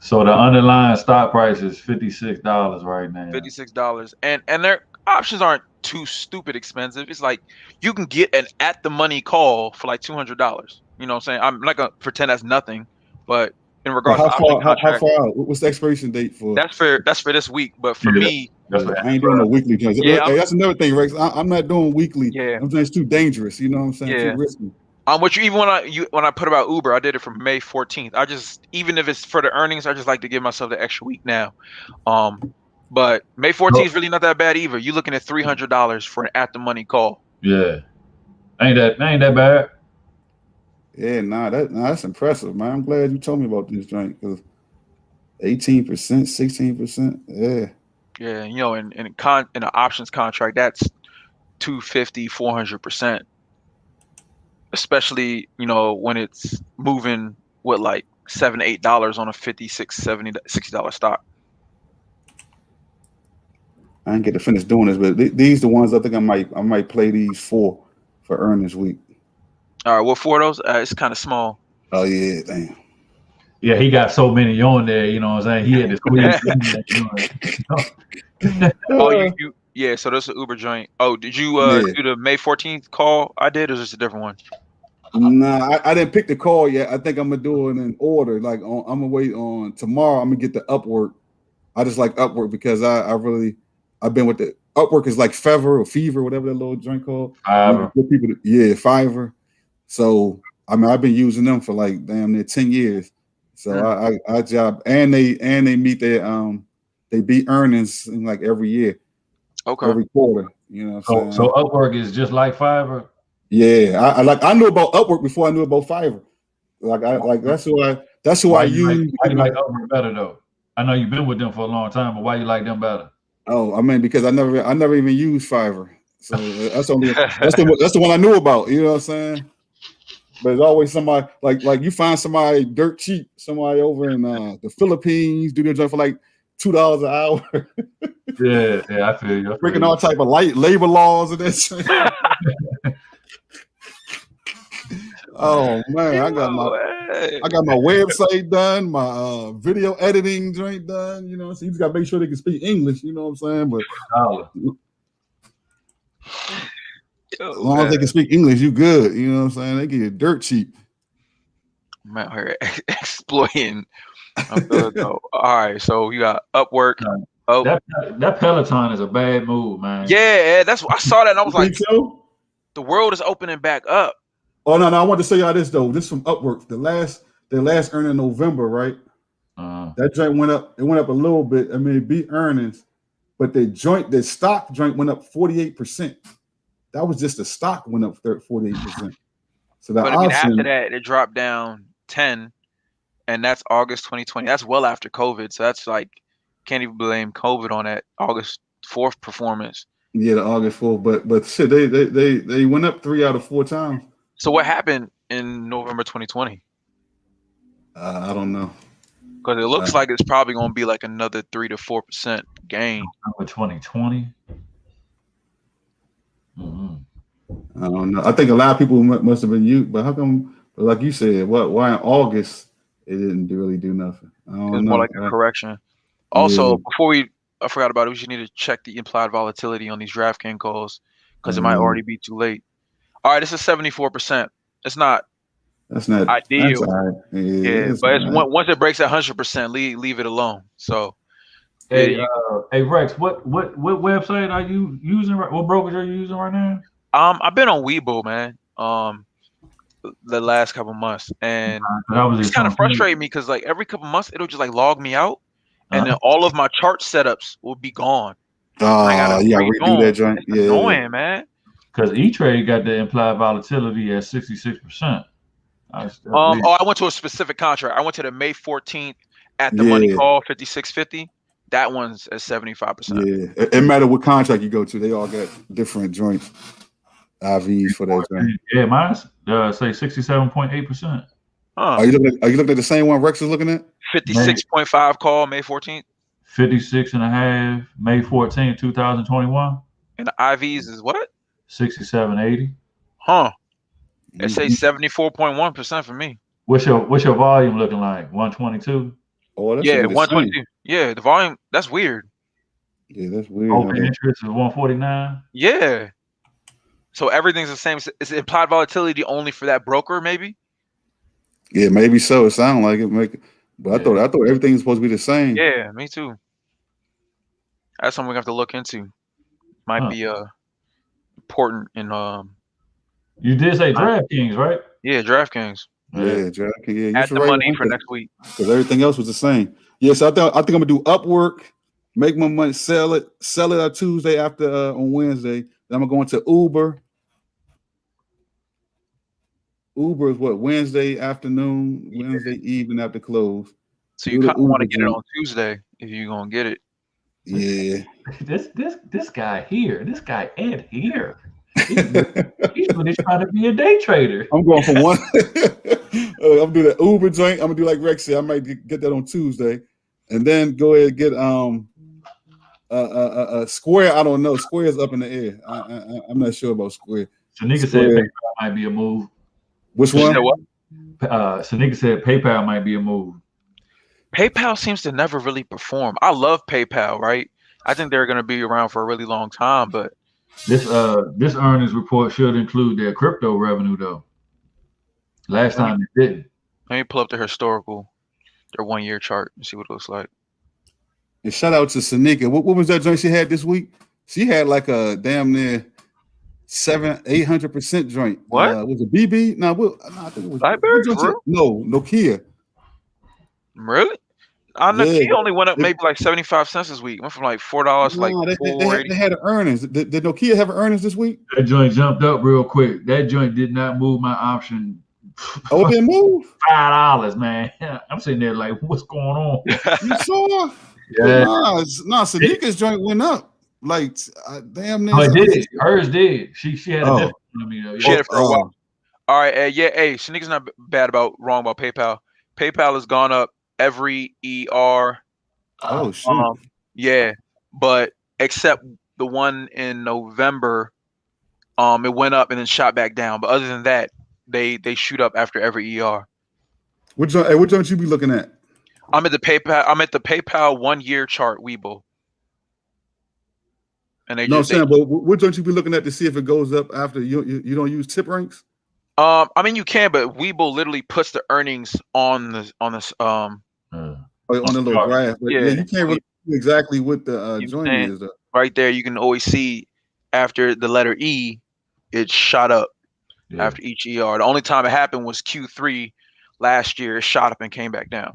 [SPEAKER 1] So the underlying stock price is $56 right now.
[SPEAKER 2] $56, and their options aren't too stupid expensive. It's like you can get an at the money call for like $200. You know what I'm saying? I'm not gonna pretend that's nothing, but in regards to option contract,
[SPEAKER 4] how far out? What's the expiration date for?
[SPEAKER 2] that's for this week. But for me,
[SPEAKER 4] I ain't doing no weekly joints.
[SPEAKER 2] Yeah,
[SPEAKER 4] Hey, that's another thing, Rex. I'm not doing weekly.
[SPEAKER 2] Yeah.
[SPEAKER 4] I'm saying it's too dangerous. You know what I'm saying?
[SPEAKER 2] Yeah.
[SPEAKER 4] Too risky.
[SPEAKER 2] Which even when I put about Uber, I did it from May 14th. I just even if it's for the earnings, I just like to give myself the extra week now. But May 14th is really not that bad either. You're looking at $300 for an at the money call.
[SPEAKER 1] Yeah, ain't that bad?
[SPEAKER 4] Yeah, that's impressive, man. I'm glad you told me about this joint because 18%, 16%. Yeah.
[SPEAKER 2] Yeah, in an options contract, that's 250, 400%. Especially, when it's moving with like $7, $8 on a $56, $70, $60 stock.
[SPEAKER 4] I didn't get to finish doing this, but these the ones I think I might play these for earnings week.
[SPEAKER 2] All right, what for those? It's kind of small.
[SPEAKER 4] Oh yeah, damn.
[SPEAKER 1] Yeah, he got so many on there. You know what I'm saying? He had to squeeze.
[SPEAKER 2] Yeah. So that's an Uber joint. Oh, did you
[SPEAKER 4] Yeah.
[SPEAKER 2] do the May 14th call? I did, or is this a different one?
[SPEAKER 4] Nah, I didn't pick the call yet. I think I'm gonna do it in order. Like I'm gonna wait on tomorrow. I'm gonna get the Upwork. I just like Upwork because I've been with the Upwork is like Fever, whatever that little joint called.
[SPEAKER 1] Fiverr.
[SPEAKER 4] Fiverr. So I mean I've been using them for like damn near 10 years. So I job and they meet their they beat earnings in like every year.
[SPEAKER 2] Okay.
[SPEAKER 4] Every quarter. You know what I'm saying?
[SPEAKER 1] So Upwork is just like Fiverr.
[SPEAKER 4] Yeah, I knew about Upwork before I knew about Fiverr. That's who I use.
[SPEAKER 1] Why you like Upwork better though? I know you've been with them for a long time, but why you like them better?
[SPEAKER 4] Oh, I mean, because I never even used Fiverr, so that's the one I knew about. You know what I'm saying? But it's always somebody like you find somebody dirt cheap, somebody over in the Philippines do their job for like $2 an hour.
[SPEAKER 1] Yeah, I feel you.
[SPEAKER 4] Breaking all type of labor laws and that shit. Oh man, I got my website done, my video editing joint done. You know, so you just got to make sure they can speak English. You know what I'm saying? But as long as they can speak English, you good. You know what I'm saying? They get you dirt cheap.
[SPEAKER 2] I'm out here exploiting. All right, so you got Upwork. Oh,
[SPEAKER 1] that Peloton is a bad move, man.
[SPEAKER 2] Yeah, that's what I saw that and I was like,
[SPEAKER 4] so?
[SPEAKER 2] The world is opening back up.
[SPEAKER 4] Oh no, I want to say y'all this though. This from Upwork. The last earning in November, right? That joint went up. It went up a little bit. I mean, it beat earnings, but the stock joint went up 48%. That was just the stock went up 48%. So that
[SPEAKER 2] after that, it dropped down 10, and that's August 2020. That's well after COVID. So that's like can't even blame COVID on that August 4th performance.
[SPEAKER 4] Yeah, the August 4th, but shit, they went up 3 out of 4 times.
[SPEAKER 2] So what happened in November 2020?
[SPEAKER 4] I don't know.
[SPEAKER 2] Because it looks like it's probably going to be like another 3 to 4% gain.
[SPEAKER 1] November 2020. Mm-hmm.
[SPEAKER 4] I don't know. I think a lot of people must have been used, but how come? Like you said, why in August it didn't really do nothing? I don't know.
[SPEAKER 2] It's more like a correction. Also, I forgot about it. We should need to check the implied volatility on these DraftKings calls because it might already be too late. All right, this is 74%. That's not ideal. That's all right. Yeah, but once it breaks 100%, leave it alone. So,
[SPEAKER 1] hey Rex, what website are you using? What brokerage are you using right now?
[SPEAKER 2] I've been on Webull, man. The last couple months, and it's kind of frustrating me because like every couple months it'll just like log me out, and then all of my chart setups will be gone.
[SPEAKER 4] I gotta redo that joint.
[SPEAKER 2] It's annoying, man.
[SPEAKER 1] Because E-Trade got the implied volatility at 66%.
[SPEAKER 2] I went to a specific contract. I went to the May 14th at the money call 5650. That one's at 75%.
[SPEAKER 4] Yeah, it matter what contract you go to. They all got different joints. IVs for that joint.
[SPEAKER 1] Yeah, mine's say 67.8%.
[SPEAKER 4] Are you looking at the same one Rex is looking at?
[SPEAKER 2] 56.5 call May 14th.
[SPEAKER 1] 56.5 May 14th, 2021.
[SPEAKER 2] And the IVs is what?
[SPEAKER 1] 67.80.
[SPEAKER 2] Huh. It say 74.1% for me.
[SPEAKER 1] What's your volume looking like? 122?
[SPEAKER 4] Oh, that's
[SPEAKER 2] 122. Yeah, the volume, that's weird.
[SPEAKER 4] Yeah, that's weird.
[SPEAKER 1] Open interest is 149.
[SPEAKER 2] Yeah. So everything's the same. Is implied volatility only for that broker, maybe?
[SPEAKER 4] Yeah, maybe so. It sounds like it. But I thought everything was supposed to be the same.
[SPEAKER 2] Yeah, me too. That's something we have to look into. Might be important in
[SPEAKER 1] You did say DraftKings, right?
[SPEAKER 2] Yeah, DraftKings.
[SPEAKER 4] Yeah, DraftKings. Yeah,
[SPEAKER 2] add the money for next week
[SPEAKER 4] because everything else was the same. Yes, I think I'm gonna do Upwork, make my money, sell it on Tuesday after on Wednesday. Then I'm gonna go into Uber. Uber is what, Wednesday afternoon, Wednesday evening after close.
[SPEAKER 2] So you kind of want to get it on Tuesday if you're gonna get it.
[SPEAKER 4] Yeah.
[SPEAKER 1] This guy here, this guy Ed here. He's really trying to be a day trader.
[SPEAKER 4] I'm going for one. I'm doing that Uber joint. I'm gonna do like Rex said. I might get that on Tuesday, and then go ahead and get Square, I don't know. Square is up in the air. I'm not sure about Square.
[SPEAKER 1] Shanika said PayPal might be a move.
[SPEAKER 4] Which
[SPEAKER 2] You
[SPEAKER 4] one?
[SPEAKER 2] said what?
[SPEAKER 1] Shanika said PayPal might be a move.
[SPEAKER 2] PayPal seems to never really perform. I love PayPal, right? I think they're going to be around for a really long time, but
[SPEAKER 1] This earnings report should include their crypto revenue though. Last time it didn't.
[SPEAKER 2] let me pull up their 1-year chart and see what it looks like.
[SPEAKER 4] And shout out to Sanika. What was that joint she had this week? She had like a damn near 800% joint.
[SPEAKER 2] What?
[SPEAKER 4] Was it BB? No, I think it was
[SPEAKER 2] BlackBerry?
[SPEAKER 4] No, Nokia.
[SPEAKER 2] Really? Nokia only went up maybe like 75 cents this week. Went from like $4 to like $4.80.
[SPEAKER 4] They had an earnings. Did Nokia have an earnings this week?
[SPEAKER 1] That joint jumped up real quick. That joint did not move my option.
[SPEAKER 4] Oh, it didn't move?
[SPEAKER 1] $5, man. I'm sitting there like, what's going on?
[SPEAKER 4] You saw?
[SPEAKER 1] Yeah.
[SPEAKER 4] No, Sanika's joint went up. Like damn near.
[SPEAKER 1] Oh, it did. Hers did. She had a different one.
[SPEAKER 2] She had it for a while. All right, yeah, hey, Shanika's not wrong about PayPal. PayPal has gone up every ER.
[SPEAKER 4] Oh shit.
[SPEAKER 2] Yeah, but except the one in November, it went up and then shot back down. But other than that, they shoot up after every ER.
[SPEAKER 4] Which joint you be looking at?
[SPEAKER 2] I'm at the PayPal 1-year chart, Weeble. And
[SPEAKER 4] I'm saying, but what don't you be looking at to see if it goes up after you don't use tip ranks?
[SPEAKER 2] I mean you can, but Weeble literally puts the earnings on the little
[SPEAKER 4] graph. But yeah, you can't really see exactly what the joint is.
[SPEAKER 2] Right there, you can always see after the letter E, it shot up after each ER. The only time it happened was Q3 last year. It shot up and came back down.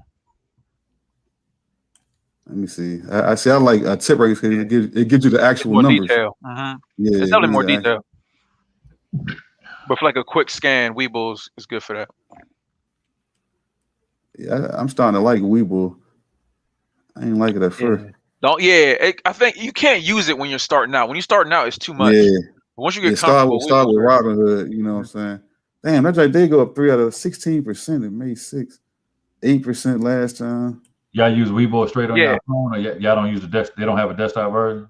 [SPEAKER 4] Let me see. I like tip rates because it gives you the actual
[SPEAKER 2] more
[SPEAKER 4] numbers.
[SPEAKER 2] Detail. Mm-hmm. Yeah, it's definitely more detail. But for like a quick scan, Weeble is good for that.
[SPEAKER 4] Yeah, I'm starting to like Weeble. I ain't like it at first.
[SPEAKER 2] I think you can't use it when you're starting out. When you're starting out, it's too much.
[SPEAKER 4] Yeah.
[SPEAKER 2] But once you get comfortable,
[SPEAKER 4] start with Robinhood. You know what I'm saying? Damn, that right, they go up 3 out of 16%. It made 8% last time.
[SPEAKER 1] Y'all use Weeble straight on your phone, or y'all don't use the desktop? They don't have a desktop version.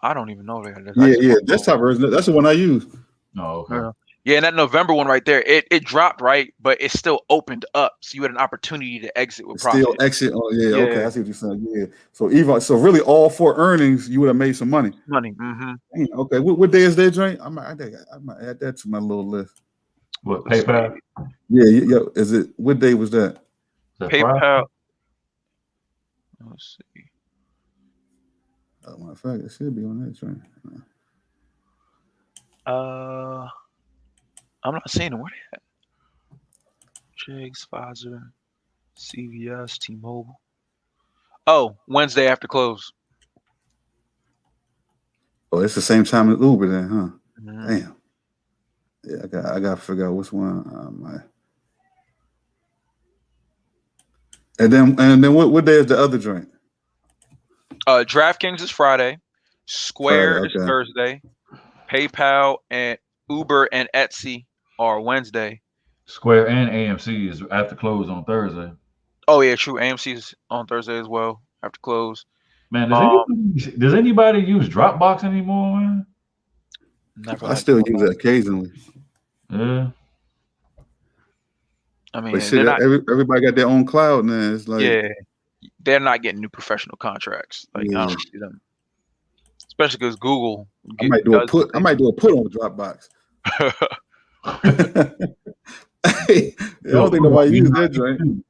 [SPEAKER 2] I don't even know they had
[SPEAKER 4] that. Desktop version. That's the one I use.
[SPEAKER 1] Oh, okay.
[SPEAKER 2] Yeah, and that November one right there, it dropped, right? But it still opened up, so you had an opportunity to exit with profit.
[SPEAKER 4] Still exit. Oh, yeah, okay, I see what you're saying. Yeah. So really, all 4 earnings, you would have made some money.
[SPEAKER 2] Mm-hmm.
[SPEAKER 4] Okay. What day is that joint? I might add that to my little list.
[SPEAKER 1] What, PayPal?
[SPEAKER 4] Yeah. Is it? What day was that?
[SPEAKER 2] PayPal.
[SPEAKER 1] Friday?
[SPEAKER 2] Let's see.
[SPEAKER 4] Matter of fact, it should be on that joint.
[SPEAKER 2] I'm not seeing it. Where they at? Chase, Pfizer, CVS, T-Mobile. Oh, Wednesday after close.
[SPEAKER 4] Oh, it's the same time as Uber then, huh?
[SPEAKER 2] Mm-hmm.
[SPEAKER 4] Damn. Yeah, I got to figure out which one. And then what day is the other joint?
[SPEAKER 2] DraftKings is Friday. Square is Thursday. PayPal and Uber and Etsy are Wednesday.
[SPEAKER 1] Square and AMC is after close on Thursday.
[SPEAKER 2] Oh yeah, true. AMC is on Thursday as well after close.
[SPEAKER 1] Man, does anybody use Dropbox anymore, man?
[SPEAKER 4] I still use it occasionally.
[SPEAKER 1] Yeah.
[SPEAKER 2] I mean,
[SPEAKER 4] but shit, everybody got their own cloud now. It's like
[SPEAKER 2] they're not getting new professional contracts. Like I don't see them, especially because Google.
[SPEAKER 4] I might do a put on Dropbox. I don't think nobody uses that joint.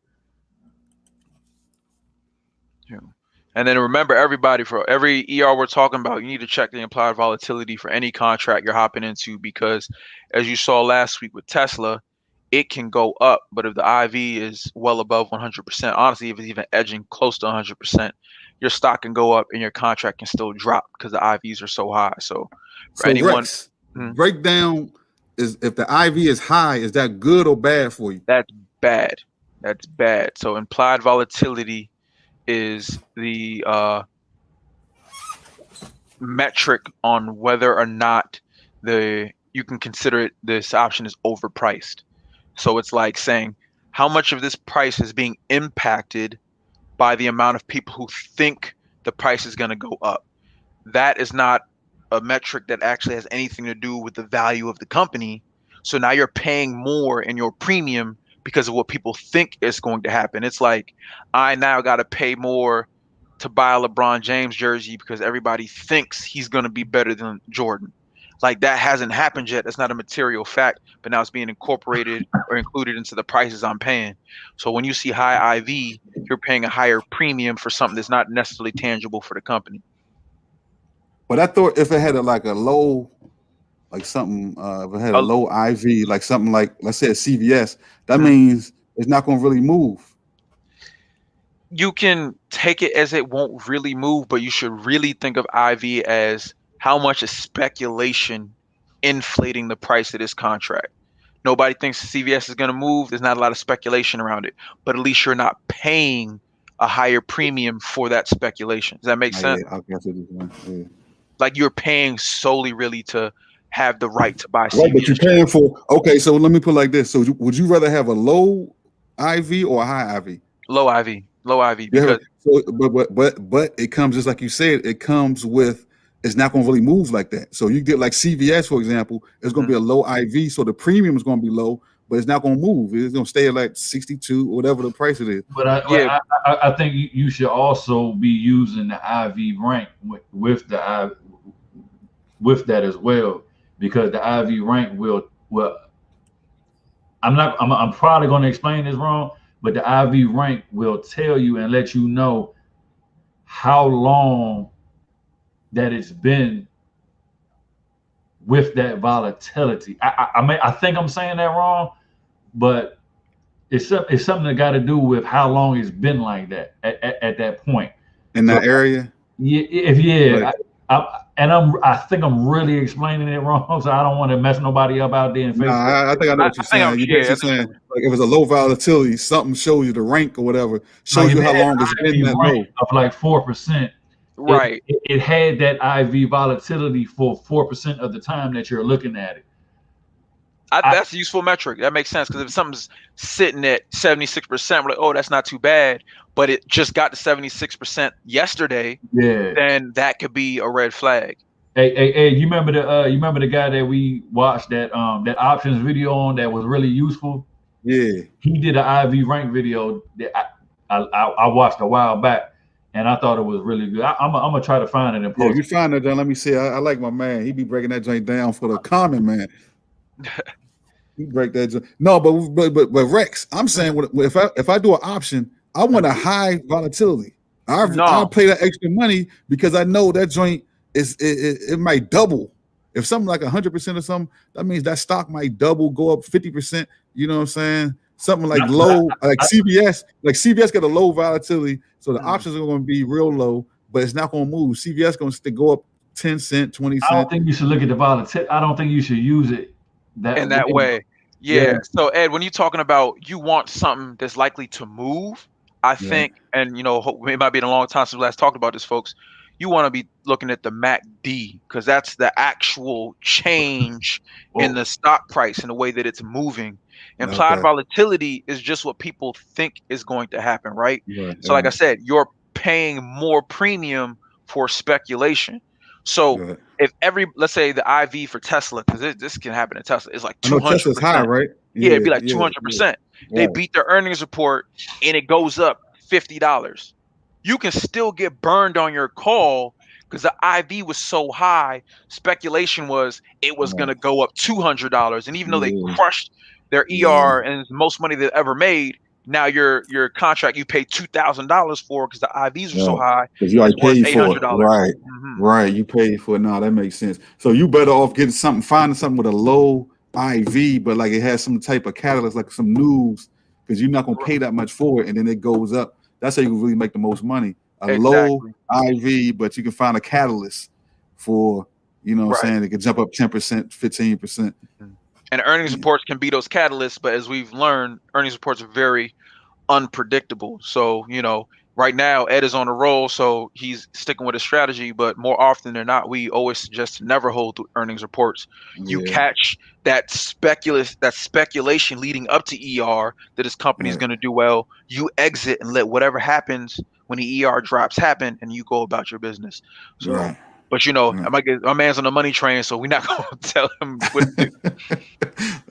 [SPEAKER 2] And then remember, everybody, for every ER we're talking about, you need to check the implied volatility for any contract you're hopping into, because as you saw last week with Tesla, it can go up. But if the IV is well above 100%, honestly, if it's even edging close to 100%, your stock can go up and your contract can still drop because the IVs are so high. So for anyone,
[SPEAKER 4] Rex, breakdown is if the IV is high, is that good or bad for you?
[SPEAKER 2] That's bad. That's bad. So implied volatility is the metric on whether or not you can consider this option is overpriced. So it's like saying how much of this price is being impacted by the amount of people who think the price is going to go up. that is not a metric that actually has anything to do with the value of the company. So now you're paying more in your premium because of what people think is going to happen. It's like I now got to pay more to buy a LeBron James jersey because everybody thinks he's going to be better than Jordan. Like that hasn't happened yet. That's not a material fact, but now it's being incorporated or included into the prices I'm paying. So when you see high IV, you're paying a higher premium for something that's not necessarily tangible for the company.
[SPEAKER 4] But I thought if it had a low, like something, if it had a low IV, like something like, let's say a CVS, that means it's not going to really move.
[SPEAKER 2] You can take it as it won't really move, but you should really think of IV as how much is speculation inflating the price of this contract. Nobody thinks CVS is going to move. There's not a lot of speculation around it, but at least you're not paying a higher premium for that speculation. Does that make sense?
[SPEAKER 4] Yeah, I guess it is. Yeah.
[SPEAKER 2] Like you're paying solely really to have the right to buy CVS.
[SPEAKER 4] Right, but you're paying for, okay, so let me put it like this. So would you rather have a low IV or a high IV?
[SPEAKER 2] Low IV. Low IV. Because
[SPEAKER 4] but it comes, just like you said, it comes with, it's not going to really move like that. So you get like CVS, for example, it's going to be a low IV, so the premium is going to be low, but it's not going to move. It's going to stay at like 62, whatever the price it is.
[SPEAKER 1] But I think you should also be using the IV rank with that as well, because the IV rank will. I'm probably going to explain this wrong, but the IV rank will tell you and let you know how long that it's been with that volatility. I think I'm saying that wrong, but it's something that got to do with how long it's been like that at that point
[SPEAKER 4] in that area.
[SPEAKER 1] Yeah, I think I'm really explaining it wrong, so I don't want to mess nobody up out there in Facebook.
[SPEAKER 4] I think I know what you're saying. You're saying like if it's a low volatility, something shows you the rank or whatever, shows you how long it's been that low.
[SPEAKER 1] Of like 4%.
[SPEAKER 2] Right.
[SPEAKER 1] It had that IV volatility for 4% of the time that you're looking at it.
[SPEAKER 2] That's a useful metric. That makes sense, because if something's sitting at 76%, we're like, oh, that's not too bad, but it just got to 76% yesterday.
[SPEAKER 1] Yeah.
[SPEAKER 2] Then that could be a red flag.
[SPEAKER 1] Hey, you remember the guy that we watched that options video on that was really useful?
[SPEAKER 4] Yeah.
[SPEAKER 1] He did an IV rank video that I watched a while back. And I thought it was really good. I'm gonna try to find it and post.
[SPEAKER 4] Yeah, you find it, then let me see. I like my man. He be breaking that joint down for the common man. He break that joint. No, but Rex, I'm saying if I do an option, I want a high volatility. I'll pay that extra money because I know that joint it might double. If something like 100% or something, that means that stock might double, go up 50%. You know what I'm saying? Something like low, like CVS. Like CVS got a low volatility, so the options are going to be real low, but it's not going to move. CVS going to go up 10 cents, 20 cents.
[SPEAKER 1] I don't think you should look at the volatility. I don't think you should use it
[SPEAKER 2] that way. Yeah. So Ed, when you're talking about you want something that's likely to move, I think, and it might be a long time since we last talked about this, folks. You want to be looking at the MACD, because that's the actual change in the stock price and the way that it's moving. Implied volatility is just what people think is going to happen, right? So like I said, you're paying more premium for speculation. So if let's say the IV for Tesla, because this can happen in Tesla, is like 200%.
[SPEAKER 4] Tesla's high, right?
[SPEAKER 2] Yeah, it'd be like 200%. They beat their earnings report and it goes up $50. You can still get burned on your call because the IV was so high. Speculation was it was going to go up $200. And even though they crushed their ER and it's the most money they've ever made, now your contract you paid $2,000 for because the IVs were so high.
[SPEAKER 4] Because you already paid for it. Right. You paid for it. No, that makes sense. So you better off finding something with a low IV, but like it has some type of catalyst, like some news, because you're not going to pay that much for it, and then it goes up. That's how you can really make the most money. Low IV, but you can find a catalyst for, what I'm saying, it can jump up 10%, 15%.
[SPEAKER 2] And earnings reports can be those catalysts, but as we've learned, earnings reports are very unpredictable. So, right now Ed is on a roll, so he's sticking with his strategy, but more often than not, we always suggest to never hold earnings reports. You catch that speculation leading up to ER that his company is going to do well. You exit and let whatever happens when the ER drops happen, and you go about your business. So, But my man's on the money train, so we're not gonna tell him what to do.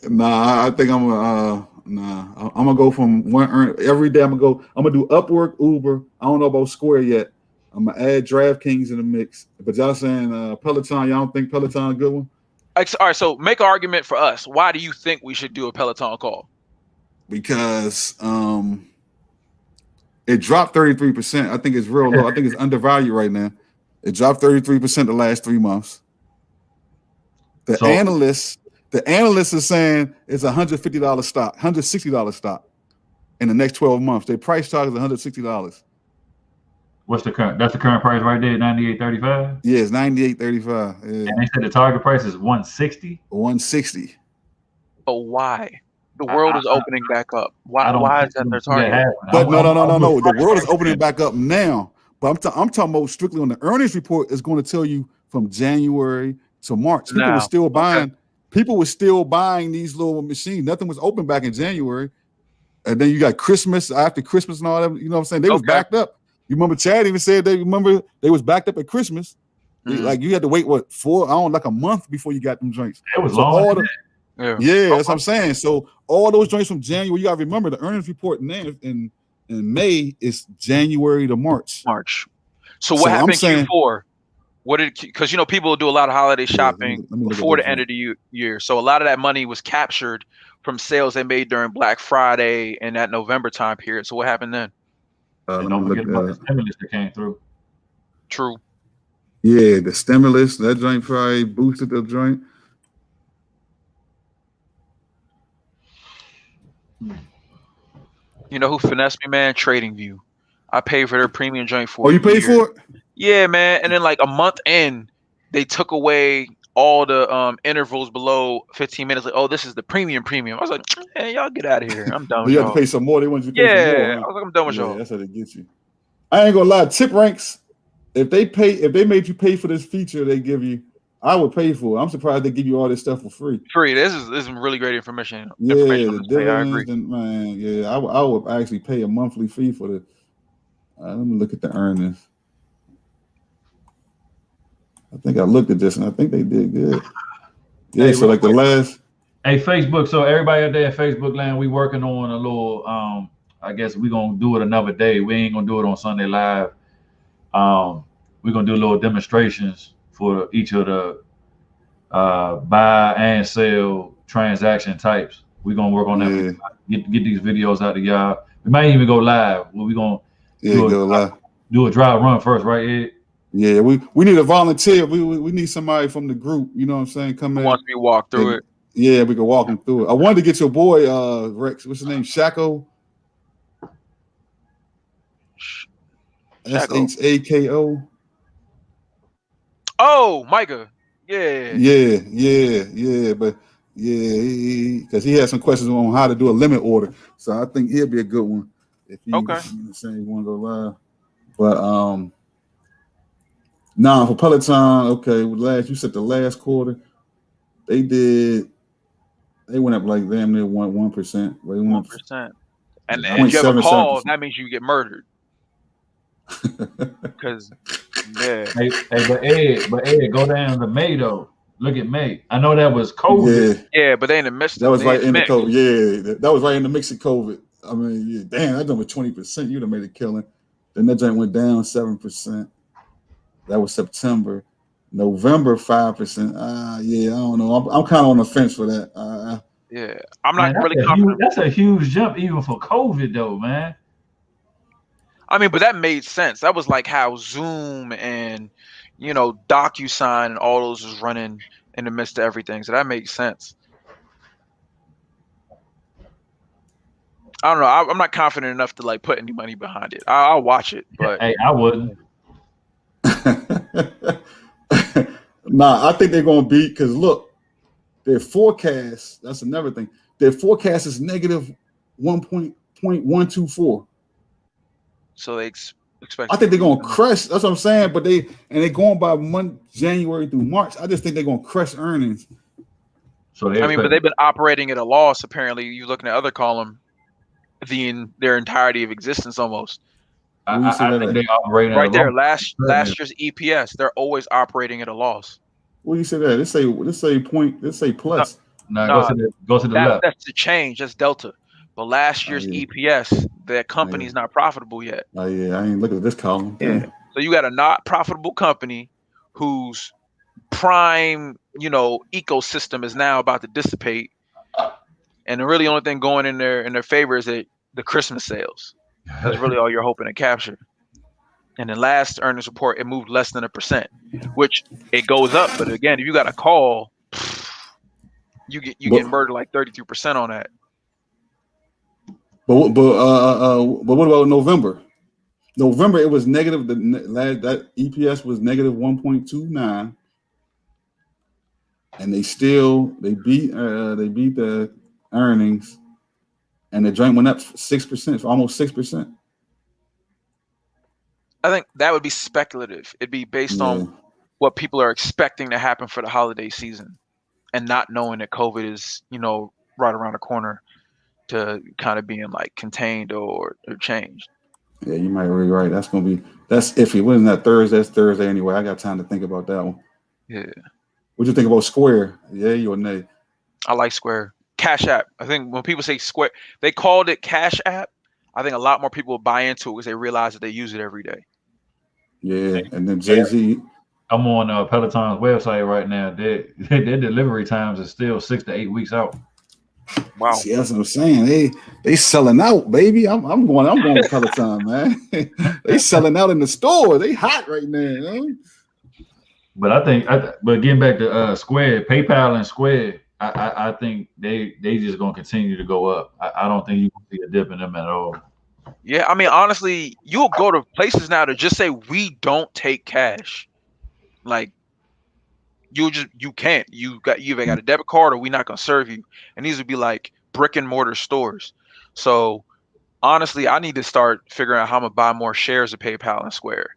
[SPEAKER 4] Nah, I think I'm gonna go from one earn every day. I'm gonna do Upwork, Uber. I don't know about Square yet. I'm gonna add DraftKings in the mix. But y'all saying Peloton? Y'all don't think Peloton a good one?
[SPEAKER 2] All right, so make an argument for us. Why do you think we should do a Peloton call?
[SPEAKER 4] Because it dropped 33%. I think it's real low. I think it's undervalued right now. It dropped 33% the last 3 months. The analysts are saying it's $150 stock, $160 stock in the next 12 months. Their price target is $160.
[SPEAKER 1] What's the current? That's the current price right there, $98.35.
[SPEAKER 4] Yeah, it's $98.35. Yeah.
[SPEAKER 1] And they said the target price is $160.
[SPEAKER 4] $160.
[SPEAKER 2] But why? The world is opening back up. Why is that their target?
[SPEAKER 4] But no. The world is opening back up now. But I'm talking about strictly on the earnings report. Is going to tell you from January to March. People were still buying. Okay. People were still buying these little machines. Nothing was open back in January, and then you got Christmas after Christmas and all that. You know what I'm saying? They was backed up. You remember Chad even said they was backed up at Christmas. Mm-hmm. Like you had to wait like a month before you got them drinks.
[SPEAKER 1] It was long.
[SPEAKER 4] Yeah, that's what I'm saying. So all those joints from January, you got to remember the earnings report in May is January to March.
[SPEAKER 2] So what happened in Q4? Because people do a lot of holiday shopping before the end of the year. So a lot of that money was captured from sales they made during Black Friday and that November time period. So what happened then?
[SPEAKER 1] Don't forget about the stimulus that came through.
[SPEAKER 2] True.
[SPEAKER 4] Yeah, the stimulus, that joint probably boosted the joint.
[SPEAKER 2] You know who finessed me, man? TradingView. I paid for their premium joint for.
[SPEAKER 4] Oh, you paid for it?
[SPEAKER 2] Yeah, man. And then like a month in, they took away all the intervals below 15 minutes. Like, oh, this is the premium. I was like, hey, y'all get out of here. I'm done with y'all.
[SPEAKER 4] You have to pay some more. They want you to pay some more. Huh?
[SPEAKER 2] I was like, I'm done with y'all.
[SPEAKER 4] That's how they get you. I ain't gonna lie. Tip ranks. If they made you pay for this feature, they give you. I would pay for it. I'm surprised they give you all this stuff for free.
[SPEAKER 2] This is really great information.
[SPEAKER 4] Yeah, the dividends, man. I would actually pay a monthly fee for the. Let me look at the earnings. I think I looked at this and I think they did good. Yeah, hey, so like the last.
[SPEAKER 1] Hey, Facebook. So everybody out there at Facebook land, we working on a little. I guess we're gonna do it another day. We ain't gonna do it on Sunday Live. We're gonna do little demonstrations for each of the buy and sell transaction types. We're gonna work on that. Get these videos out to y'all. We might even go live. We're gonna do a dry run first, right, Ed?
[SPEAKER 4] Yeah, we need a volunteer. We need somebody from the group. You know what I'm saying? Come in.
[SPEAKER 2] Wants me to walk through it.
[SPEAKER 4] Yeah, we can walk him through it. I wanted to get your boy Rex. What's his name? Shako. SHAKO.
[SPEAKER 2] Oh, Micah. Yeah.
[SPEAKER 4] But because he had some questions on how to do a limit order. So I think he'll be a good one if you want to go live. But for Peloton, okay, you said the last quarter, they went up like damn near 1%.
[SPEAKER 2] 1%. And if you have a call, that means you get murdered. Because
[SPEAKER 1] but Ed, go down to May though. Look at May. I know that was COVID.
[SPEAKER 2] Yeah, but they in the midst.
[SPEAKER 4] That was right in the COVID. Yeah, that was right in the mix of COVID. I mean, damn, that done with 20%. You'd have made a killing. Then that joint went down 7%. That was September. November 5%. I don't know. I'm kind of on the fence for that.
[SPEAKER 2] I'm not really confident.
[SPEAKER 1] That's a huge jump even for COVID though, man.
[SPEAKER 2] I mean, but that made sense. That was like how Zoom and DocuSign and all those was running in the midst of everything. So that makes sense. I don't know. I'm not confident enough to like put any money behind it. I'll watch it, but
[SPEAKER 1] hey, I wouldn't.
[SPEAKER 4] Nah, I think they're gonna beat because look, their forecast. That's another thing. Their forecast is negative 1.124.
[SPEAKER 2] So they expect.
[SPEAKER 4] I think they're gonna crush. That's what I'm saying. But they're going by January through March. I just think they're gonna crush earnings.
[SPEAKER 2] So but they've been operating at a loss. Apparently, you're looking at other column, their entirety of existence almost.
[SPEAKER 1] I think they operate at a
[SPEAKER 2] right there.
[SPEAKER 1] loss.
[SPEAKER 2] Last year's EPS, they're always operating at a loss.
[SPEAKER 4] What do you say that? Let's say point. Let's say plus.
[SPEAKER 1] No,
[SPEAKER 2] No,
[SPEAKER 1] go to the left.
[SPEAKER 2] that's the change. That's delta. But last year's EPS, that company's not profitable yet.
[SPEAKER 4] Oh yeah, I ain't looking at this column.
[SPEAKER 2] Yeah. So you got a not profitable company whose prime, ecosystem is now about to dissipate, and the really only thing going in their favor is the Christmas sales. That's really all you're hoping to capture. And then last earnings report, it moved less than 1%, which it goes up. But again, if you got a call, you get murdered like 33% on that.
[SPEAKER 4] But what about November? November it was negative. That EPS was negative 1.29, and they beat the earnings, and the joint went up 6%, almost 6%.
[SPEAKER 2] I think that would be speculative. It'd be based on what people are expecting to happen for the holiday season, and not knowing that COVID is right around the corner to kind of being like contained or changed.
[SPEAKER 4] Yeah, you might be right. That's iffy. Wasn't that Thursday? That's Thursday anyway. I got time to think about that one.
[SPEAKER 2] Yeah.
[SPEAKER 4] What you think about Square? Yeah, or nay?
[SPEAKER 2] I like Square. Cash App. I think when people say Square, they called it Cash App. I think a lot more people will buy into it because they realize that they use it every day.
[SPEAKER 4] Yeah, and then Jay-Z.
[SPEAKER 1] I'm on Peloton's website right now. Their delivery times are still 6 to 8 weeks out.
[SPEAKER 2] Wow.
[SPEAKER 4] See, that's what I'm saying. They selling out, baby. I'm going with Peloton, man. They selling out in the store. They hot right now. Man.
[SPEAKER 1] But but getting back to Square, PayPal and Square, I think they just gonna continue to go up. I don't think you can see a dip in them at all.
[SPEAKER 2] Yeah, I mean, honestly, you'll go to places now to just say we don't take cash. Like, you can't. You've either got a debit card or we're not gonna serve you. And these would be like brick and mortar stores. So honestly, I need to start figuring out how I'm gonna buy more shares of PayPal and Square.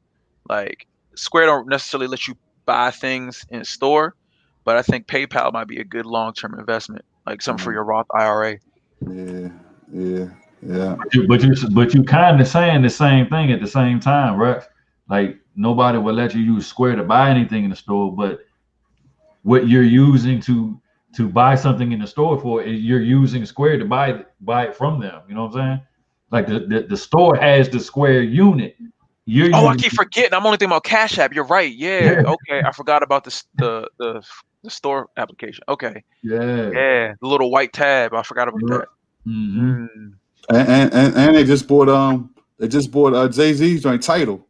[SPEAKER 2] Like, Square don't necessarily let you buy things in store, but I think PayPal might be a good long-term investment, like something for your Roth IRA.
[SPEAKER 4] Yeah.
[SPEAKER 1] But you kind of saying the same thing at the same time, right? Like, nobody will let you use Square to buy anything in the store, but what you're using to buy something in the store for is you're using Square to buy it from them. You know what I'm saying? Like the store has the Square unit.
[SPEAKER 2] I keep forgetting. I'm only thinking about Cash App. You're right. Yeah. Okay. I forgot about the store application. Okay.
[SPEAKER 1] Yeah.
[SPEAKER 2] The little white tab. I forgot about that.
[SPEAKER 1] Mm-hmm.
[SPEAKER 4] And they just bought Jay-Z's joint Tidal.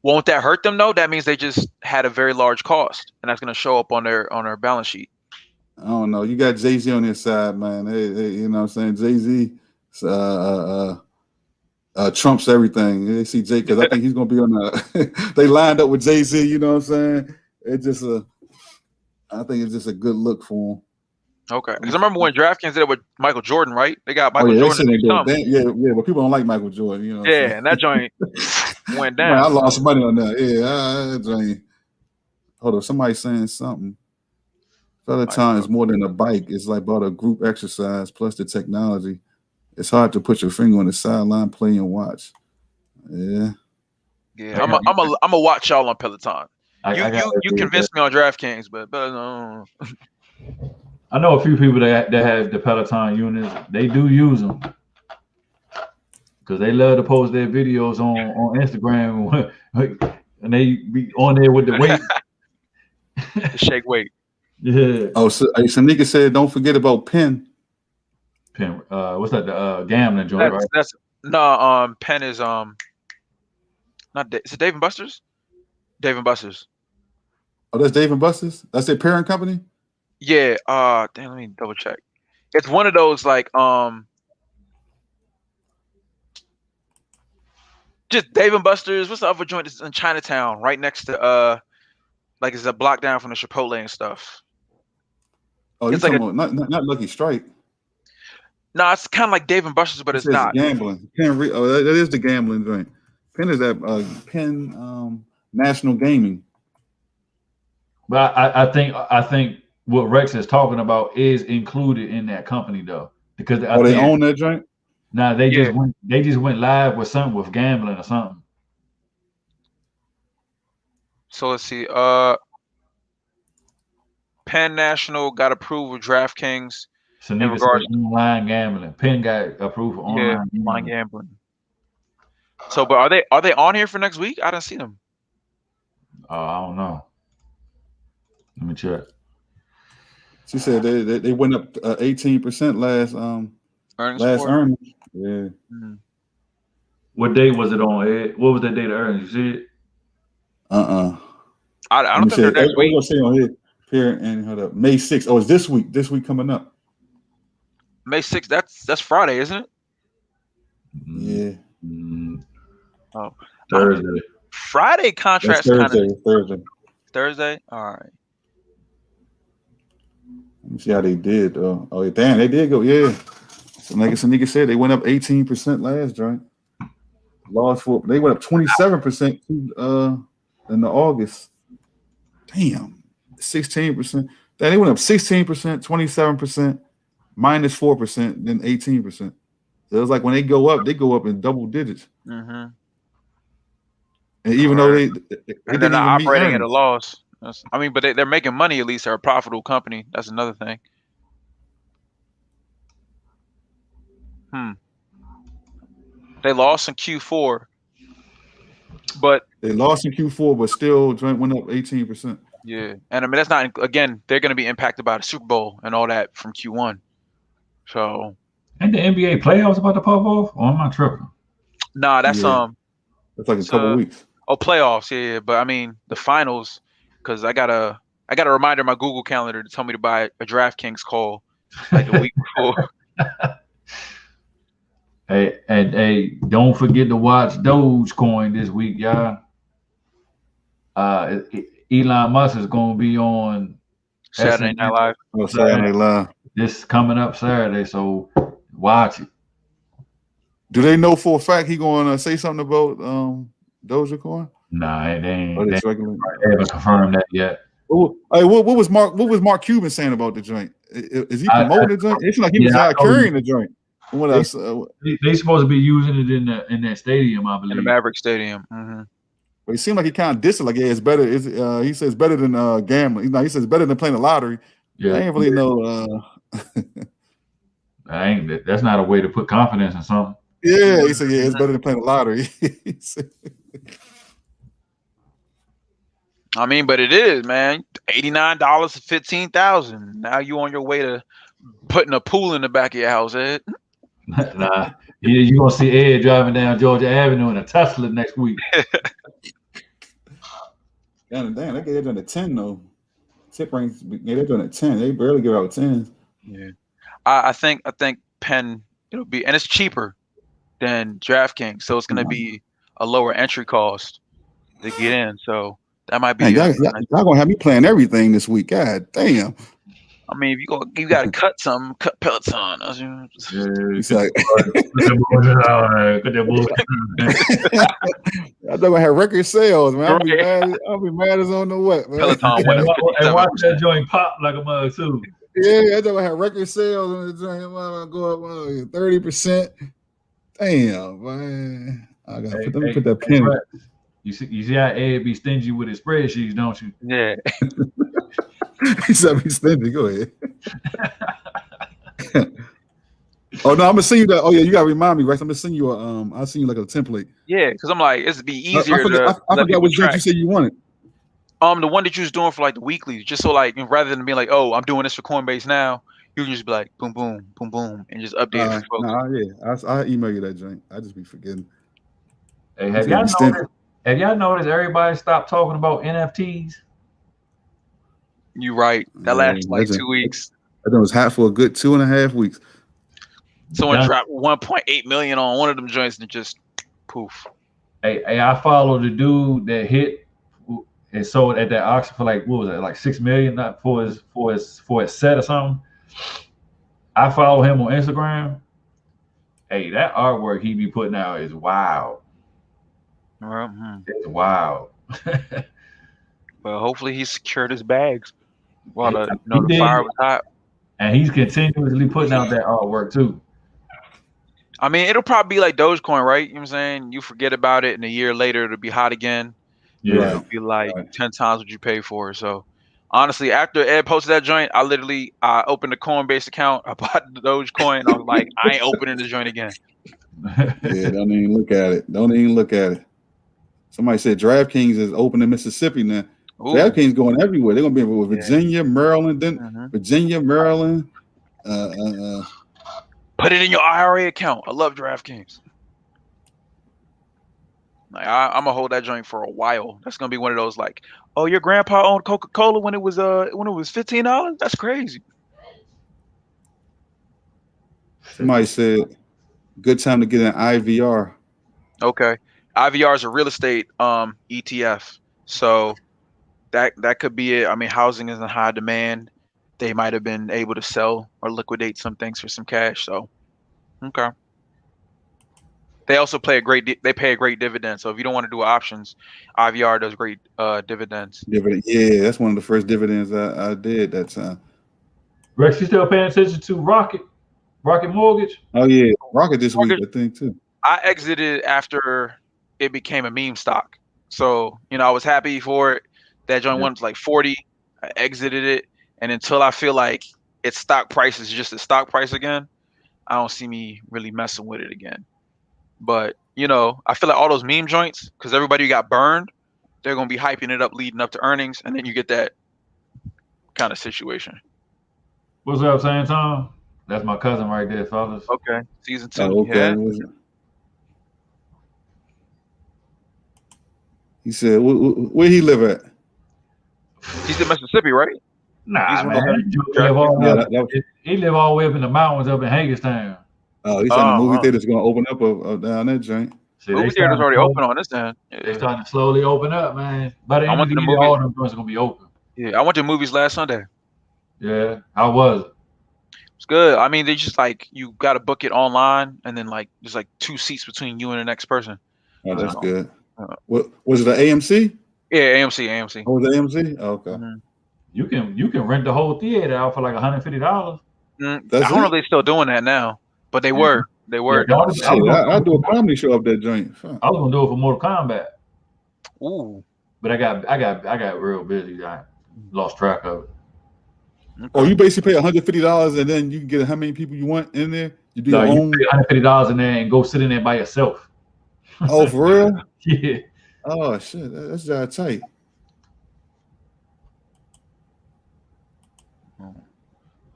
[SPEAKER 2] Won't that hurt them though? That means they just had a very large cost, and that's going to show up on their balance sheet.
[SPEAKER 4] I don't know. You got Jay-Z on their side, man. Hey, you know what I'm saying? Jay-Z trumps everything. They see Jay because I think he's going to be on the. They lined up with Jay-Z. You know what I'm saying? I think it's just a good look for him.
[SPEAKER 2] Okay, because I remember when DraftKings did it with Michael Jordan, right? They got Michael Jordan.
[SPEAKER 4] But people don't like Michael Jordan. You know.
[SPEAKER 2] And that joint went down.
[SPEAKER 4] Man, I lost money on that. Yeah, joint. Hold on, somebody's saying something. Peloton is more than a bike. It's like about a group exercise plus the technology. It's hard to put your finger on the sideline, play and watch. Yeah.
[SPEAKER 2] I'm a watch y'all on Peloton. You convinced me on DraftKings, but no.
[SPEAKER 1] I know a few people that have the Peloton units. They do use them because they love to post their videos on Instagram, and they be on there with the weight,
[SPEAKER 2] the shake weight.
[SPEAKER 1] Yeah.
[SPEAKER 4] Oh, so Sanika said, don't forget about Penn.
[SPEAKER 1] Penn. What's that? The gambling joint, right?
[SPEAKER 2] That's no. Penn is not. Is it Dave and Buster's? Dave and Buster's.
[SPEAKER 4] Oh, that's Dave and Buster's. That's their parent company.
[SPEAKER 2] Yeah. Damn, let me double check. It's one of those like just Dave and Buster's. What's the other joint? It's in Chinatown, right next to like it's a block down from the Chipotle and stuff.
[SPEAKER 4] Oh, you're talking about not Lucky Strike.
[SPEAKER 2] No, it's kind of like Dave and Buster's, but it's not
[SPEAKER 4] gambling. That is the gambling joint. Penn is that Penn National Gaming.
[SPEAKER 1] But I think what Rex is talking about is included in that company though, because
[SPEAKER 4] they own that joint.
[SPEAKER 1] Nah, they just went live with something with gambling or something.
[SPEAKER 2] So let's see. Penn National got approved with DraftKings
[SPEAKER 1] So
[SPEAKER 2] in
[SPEAKER 1] niggas
[SPEAKER 2] regards
[SPEAKER 1] said online gambling. Penn got approved for online
[SPEAKER 2] online
[SPEAKER 1] gambling.
[SPEAKER 2] gambling. So, but are they on here for next week? I didn't see them.
[SPEAKER 1] I don't know. Let me check.
[SPEAKER 4] She said they went up 18% last earnings. Yeah.
[SPEAKER 2] Mm-hmm.
[SPEAKER 1] What day was it on, Ed? What was that date of earnings? You see it?
[SPEAKER 2] I don't think they're next week.
[SPEAKER 4] What say on here and hold up. May 6th. Oh, it's this week. This week coming up.
[SPEAKER 2] May 6th. That's Friday, isn't it?
[SPEAKER 4] Yeah.
[SPEAKER 2] Oh,
[SPEAKER 1] Thursday.
[SPEAKER 2] Friday contracts
[SPEAKER 4] kind of
[SPEAKER 2] Thursday. All right.
[SPEAKER 4] Let me see how they did though. Oh, damn, they did go. Yeah. So like some nigga said, they went up 18% last joint. They went up 27% in the August. Damn, 16%. Then they went up 16%, 27%, minus 4%, then 18%. So it was like when they go up in double digits.
[SPEAKER 2] Mm-hmm.
[SPEAKER 4] And even though they
[SPEAKER 2] and they're not operating at a loss. But they're making money at least. They're a profitable company. That's another thing. They lost in Q4, but
[SPEAKER 4] they lost in Q4, but still went up 18%.
[SPEAKER 2] Yeah, and I mean that's not again. They're going to be impacted by the Super Bowl and all that from Q1. So,
[SPEAKER 1] ain't the NBA playoffs about to pop off? Or am I tripping?
[SPEAKER 2] Nah, that's
[SPEAKER 4] that's like a couple weeks.
[SPEAKER 2] Oh, playoffs, yeah. But I mean the finals, because I got a reminder in my Google Calendar to tell me to buy a DraftKings call like the week before.
[SPEAKER 1] Hey, don't forget to watch Dogecoin this week, y'all. Elon Musk is going to be on
[SPEAKER 2] Saturday Night Live.
[SPEAKER 4] Saturday Night Live.
[SPEAKER 1] This coming up Saturday, so watch it.
[SPEAKER 4] Do they know for a fact he going to say something about Dogecoin?
[SPEAKER 1] Nah, they haven't confirmed that yet.
[SPEAKER 4] Hey, what was Mark Cuban saying about the joint? Is he promoting the joint? It's like he was carrying the joint. What else?
[SPEAKER 1] They supposed to be using it in that stadium, I believe.
[SPEAKER 2] In the Maverick Stadium. Mm-hmm.
[SPEAKER 4] But it seemed like he kind of dissed it. Like, yeah, it's better. He says better than gambling. He says better than playing the lottery. Yeah, I ain't really know.
[SPEAKER 1] That's not a way to put confidence in something.
[SPEAKER 4] Yeah, he said, yeah, it's better than playing the lottery.
[SPEAKER 2] I mean, but it is, man. $89 to $15,000. Now you on your way to putting a pool in the back of your house, Ed.
[SPEAKER 1] Nah, you gonna see Ed driving down Georgia Avenue in a Tesla next week.
[SPEAKER 4] Damn, they're doing a 10 though. Tip ranks, they're doing a 10. They barely give out 10s.
[SPEAKER 2] Yeah, I think Penn it'll be, and it's cheaper than DraftKings, so it's gonna be a lower entry cost to get in. So that might be.
[SPEAKER 4] Y'all gonna have me playing everything this week. God damn.
[SPEAKER 2] I mean, if you got to cut something, cut Peloton.
[SPEAKER 4] It's like, I thought I had record sales, man. I'll be mad as on the what, man.
[SPEAKER 2] Peloton
[SPEAKER 1] and watch that joint pop like a mug too.
[SPEAKER 4] Yeah, I thought I had record sales on the joint. Go up 30%. Damn, man. I gotta put that pin.
[SPEAKER 1] You see how Ed be stingy with his spreadsheets, don't you?
[SPEAKER 2] Yeah.
[SPEAKER 4] He said be stingy. Go ahead. Oh no, I'm gonna send you that. Oh yeah, you gotta remind me, Rex. I'm gonna send you I'll send you like a template.
[SPEAKER 2] Yeah, because I'm like, it'd be easier.
[SPEAKER 4] I forgot what drink you said you wanted.
[SPEAKER 2] The one that you was doing for like the weekly, just so like rather than being like, oh, I'm doing this for Coinbase now, you can just be like, boom, boom, boom, boom, and just update it for folks.
[SPEAKER 4] I'll email you that drink. I just be forgetting.
[SPEAKER 1] Hey, have y'all noticed everybody stopped talking about NFTs?
[SPEAKER 2] You right. That lasted like 2 weeks.
[SPEAKER 4] I think it was hot for a good 2.5 weeks.
[SPEAKER 2] Someone dropped 1.8 million on one of them joints and just poof.
[SPEAKER 1] Hey, I followed the dude that hit and sold at that auction for like, what was it, like $6 million, not for his set or something. I follow him on Instagram. Hey, that artwork he be putting out is wild. It's wild.
[SPEAKER 2] Well, hopefully he secured his bags while the fire was hot.
[SPEAKER 1] And he's continuously putting out that artwork too.
[SPEAKER 2] I mean, it'll probably be like Dogecoin, right? You know what I'm saying? You forget about it, and a year later it'll be hot again.
[SPEAKER 1] Yeah.
[SPEAKER 4] Right.
[SPEAKER 2] It'll be like
[SPEAKER 4] Right.
[SPEAKER 2] 10 times what you pay for. So honestly, after Ed posted that joint, I opened a Coinbase account. I bought the Dogecoin. I was like, I ain't opening the joint again.
[SPEAKER 4] Yeah, don't even look at it. Don't even look at it. Somebody said DraftKings is open in Mississippi now.
[SPEAKER 2] Ooh.
[SPEAKER 4] DraftKings going everywhere. They're gonna be with Virginia, Maryland, then
[SPEAKER 2] Mhm.
[SPEAKER 4] Virginia, Maryland.
[SPEAKER 2] Put it in your IRA account. I love DraftKings. Like I'm gonna hold that joint for a while. That's gonna be one of those like, oh, your grandpa owned Coca-Cola when it was $15. That's crazy.
[SPEAKER 4] Somebody said good time to get an IVR.
[SPEAKER 2] Okay, IVR is a real estate ETF, so that could be it. I mean, housing is in high demand. They might have been able to sell or liquidate some things for some cash. So, okay. They also pay they pay a great dividend. So if you don't want to do options, IVR does great dividends.
[SPEAKER 4] Dividend. Yeah, that's one of the first dividends I did that time.
[SPEAKER 1] Rex, you still paying attention to Rocket Mortgage?
[SPEAKER 4] Oh yeah, Rocket this week, I think too.
[SPEAKER 2] I exited after it became a meme stock. So, I was happy for it. That joint went to like 40. I exited it. And until I feel like its stock price is just a stock price again, I don't see me really messing with it again. But, I feel like all those meme joints, because everybody got burned, they're going to be hyping it up leading up to earnings. And then you get that kind of situation.
[SPEAKER 1] What's up, Sam Tom? That's my cousin right there, fellas.
[SPEAKER 2] Okay. Season 2.
[SPEAKER 4] Oh, okay.
[SPEAKER 2] Yeah.
[SPEAKER 4] He said, where he live at?
[SPEAKER 2] He's in Mississippi, right?
[SPEAKER 1] Nah,
[SPEAKER 2] He's
[SPEAKER 1] man. He live all the way up in the mountains up in Hagerstown.
[SPEAKER 4] Oh, he said the movie theater's going to open up down that joint.
[SPEAKER 2] See, movie theater's already open on this end.
[SPEAKER 1] Yeah. They starting to slowly open up, man. By the end of the year, all them joints are going to be open.
[SPEAKER 2] Yeah, I went to movies last Sunday.
[SPEAKER 1] Yeah, how was it?
[SPEAKER 2] It's good. I mean, they just like you got to book it online, and then like there's like 2 seats between you and the next person.
[SPEAKER 4] Oh, that's good. What was it? An AMC?
[SPEAKER 2] Yeah, AMC.
[SPEAKER 4] Oh, was it AMC? Oh, okay.
[SPEAKER 1] Mm-hmm. You can rent the whole theater out for like $150.
[SPEAKER 2] I don't know if they're still doing that now, but they were. They were.
[SPEAKER 4] Yeah, I'll do a comedy show up that joint.
[SPEAKER 1] I was gonna do it for Mortal Kombat.
[SPEAKER 2] Ooh.
[SPEAKER 1] But I got real busy. I lost track of it.
[SPEAKER 4] Okay. Oh, you basically pay $150 and then you can get how many people you want in there? You do your own.
[SPEAKER 1] You pay $150 in there and go sit in there by yourself.
[SPEAKER 4] Oh, for real?
[SPEAKER 1] Yeah.
[SPEAKER 4] Oh shit, that's just tight.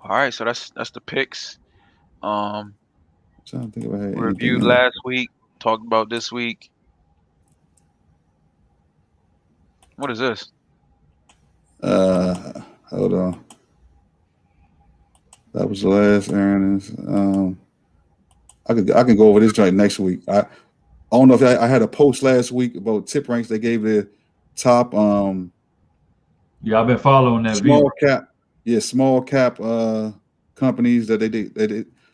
[SPEAKER 2] All right, so that's the picks.
[SPEAKER 4] I'm trying to think about
[SPEAKER 2] reviewed last week, talked about this week. What is this?
[SPEAKER 4] Hold on. That was the last earnings. I can go over this joint next week. I don't know if I had a post last week about tip ranks. They gave their top.
[SPEAKER 1] Yeah, I've been following that.
[SPEAKER 4] Small cap companies that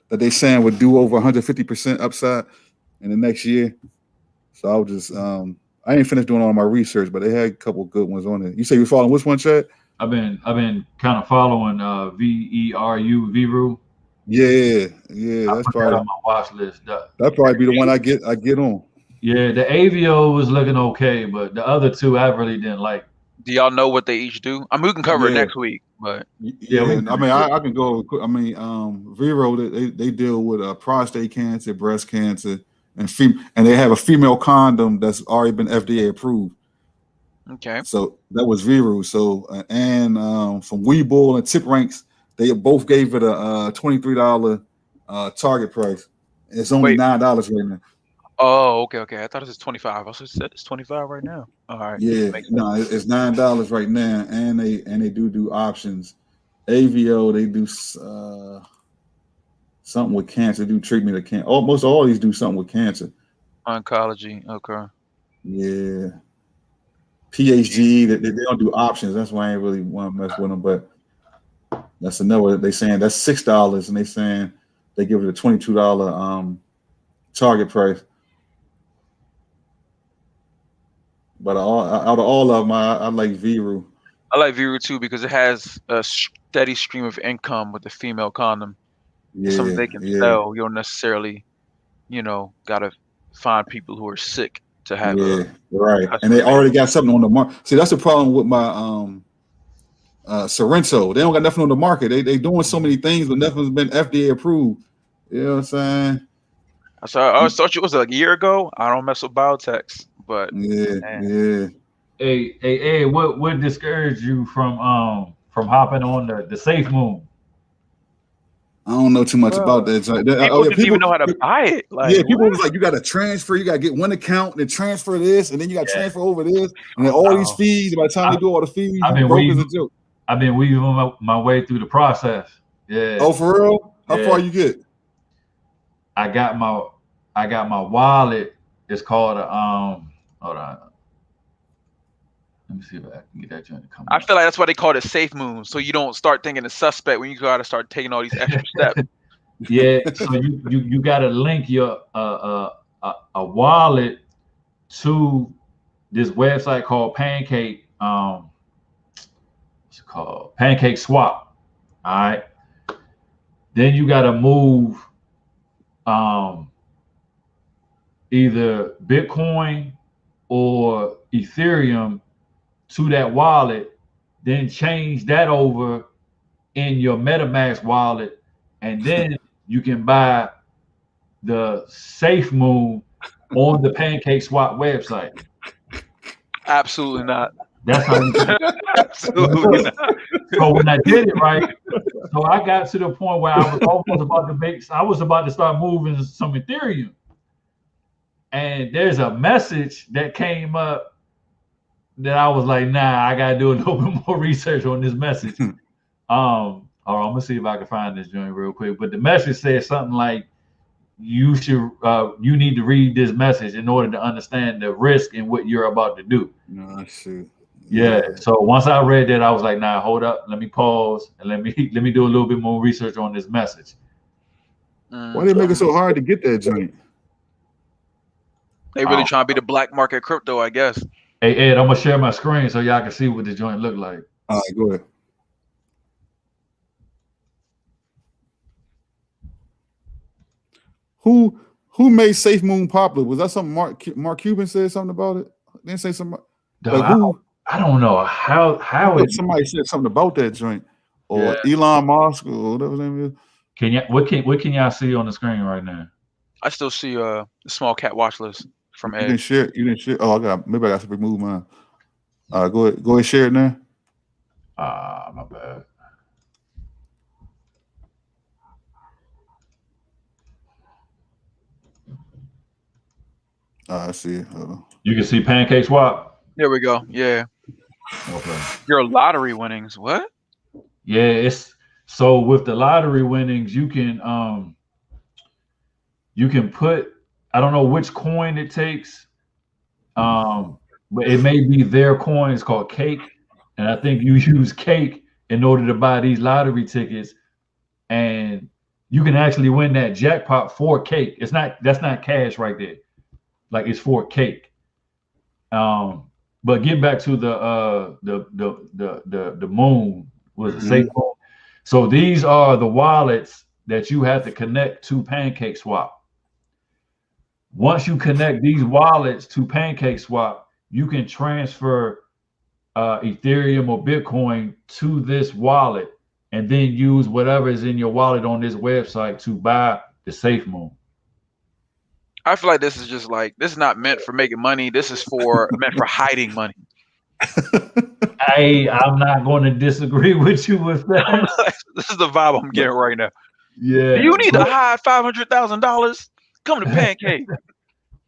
[SPEAKER 4] they saying would do over 150% upside in the next year. So I was just I ain't finished doing all my research, but they had a couple good ones on it. You say you're following which one, Chad?
[SPEAKER 1] I've been kind of following Veru.
[SPEAKER 4] Yeah, that's probably
[SPEAKER 1] on my watch list.
[SPEAKER 4] That'd probably be the one I get on.
[SPEAKER 1] Yeah, the Avio was looking okay, but the other two I really didn't like.
[SPEAKER 2] Do y'all know what they each do? I mean, we can cover it next week, but
[SPEAKER 4] I can go. I mean, Vero they deal with prostate cancer, breast cancer, and they have a female condom that's already been FDA approved.
[SPEAKER 2] Okay.
[SPEAKER 4] So that was Vero. So and from Webull and Tip Ranks, they both gave it a $23 target price. It's only $9 right now.
[SPEAKER 2] Oh, okay. I thought it was 25. I also said it's 25 right now. All right.
[SPEAKER 4] Yeah, no, it's $9 right now, and they do options. AVO they do something with cancer. They do treatment of cancer. Almost all these do something with cancer.
[SPEAKER 2] Oncology. Okay.
[SPEAKER 4] Yeah. PhD they don't do options. That's why I ain't really want to mess with them. But that's another. They saying that's $6, and they saying they give it a $22 target price. But out of all of them, I like Veru.
[SPEAKER 2] I like Veru too because it has a steady stream of income with the female condom.
[SPEAKER 4] Yeah,
[SPEAKER 2] something they can sell. You don't necessarily gotta find people who are sick to have
[SPEAKER 4] right. And they already got something on the market. See, that's the problem with my Sorrento. They don't got nothing on the market. They doing so many things, but nothing's been FDA approved. You know what I'm saying?
[SPEAKER 2] I thought it was like a year ago. I don't mess with biotechs, but
[SPEAKER 4] yeah.
[SPEAKER 1] Hey, what discouraged you from hopping on the Safe Moon?
[SPEAKER 4] I don't know too much about that.
[SPEAKER 2] People didn't even know how to buy it. Like,
[SPEAKER 4] people was like, you got to transfer. You got to get one account, then transfer this, and then you got to transfer over this, and then all these fees. By the time they do all the fees, brokers a joke.
[SPEAKER 1] I've been weaving my way through the process. Yeah.
[SPEAKER 4] Oh, for real? How far you get?
[SPEAKER 1] I got my wallet. It's called hold on. Let me see if I can get that joint to come.
[SPEAKER 2] I feel like that's why they call it a safe moon, so you don't start thinking the suspect when you got to start taking all these extra steps.
[SPEAKER 1] Yeah, so you got to link your a wallet to this website called Pancake. What's it called? Pancake Swap. All right. Then you got to move either Bitcoin or Ethereum to that wallet, then change that over in your MetaMask wallet, and then you can buy the Safe Moon on the Pancake Swap website.
[SPEAKER 2] Absolutely not.
[SPEAKER 1] That's how you do it.
[SPEAKER 2] Absolutely not.
[SPEAKER 1] So when I did it right, so I got to the point where I was almost about to start moving some Ethereum. And there's a message that came up that I was like, nah, I gotta do a little bit more research on this message. I'm gonna see if I can find this joint real quick. But the message says something like, you need to read this message in order to understand the risk and what you're about to do.
[SPEAKER 4] No, shoot.
[SPEAKER 1] Yeah. So once I read that, I was like, nah, hold up, let me pause and let me do a little bit more research on this message.
[SPEAKER 4] Why they make it so hard to get that joint?
[SPEAKER 2] They really trying to be the black market crypto, I guess.
[SPEAKER 1] Hey Ed, I'm gonna share my screen so y'all can see what the joint look like.
[SPEAKER 4] All right, go ahead. Who made Safe Moon popular? Was that something Mark Cuban said something about it? Didn't say something.
[SPEAKER 1] Like who? I don't know how
[SPEAKER 4] somebody said something about that joint, or Elon Musk, or whatever his name is.
[SPEAKER 1] What can y'all see on the screen right now?
[SPEAKER 2] I still see the small cat watch list from Ed.
[SPEAKER 4] You didn't share. Oh, maybe I got to remove mine. Go ahead and share it now.
[SPEAKER 1] My bad.
[SPEAKER 4] I see it.
[SPEAKER 1] You can see Pancake Swap.
[SPEAKER 2] There we go. Yeah.
[SPEAKER 1] Okay.
[SPEAKER 2] Your lottery winnings. What?
[SPEAKER 1] Yeah, it's so with the lottery winnings, you can put, I don't know which coin it takes, but it may be their coin. It's called Cake, and I think you use Cake in order to buy these lottery tickets, and you can actually win that jackpot for Cake. That's not cash right there. Like, it's for Cake. But getting back to the moon was a Safe Moon. So these are the wallets that you have to connect to Pancake Swap. Once you connect these wallets to Pancake Swap, you can transfer Ethereum or Bitcoin to this wallet and then use whatever is in your wallet on this website to buy the Safe Moon.
[SPEAKER 2] I feel like this is just like, this is not meant for making money. This is meant for hiding money.
[SPEAKER 1] I'm not going to disagree with you with that.
[SPEAKER 2] This is the vibe I'm getting right now.
[SPEAKER 1] Yeah.
[SPEAKER 2] Do you need to hide $500,000? Come to Pancake.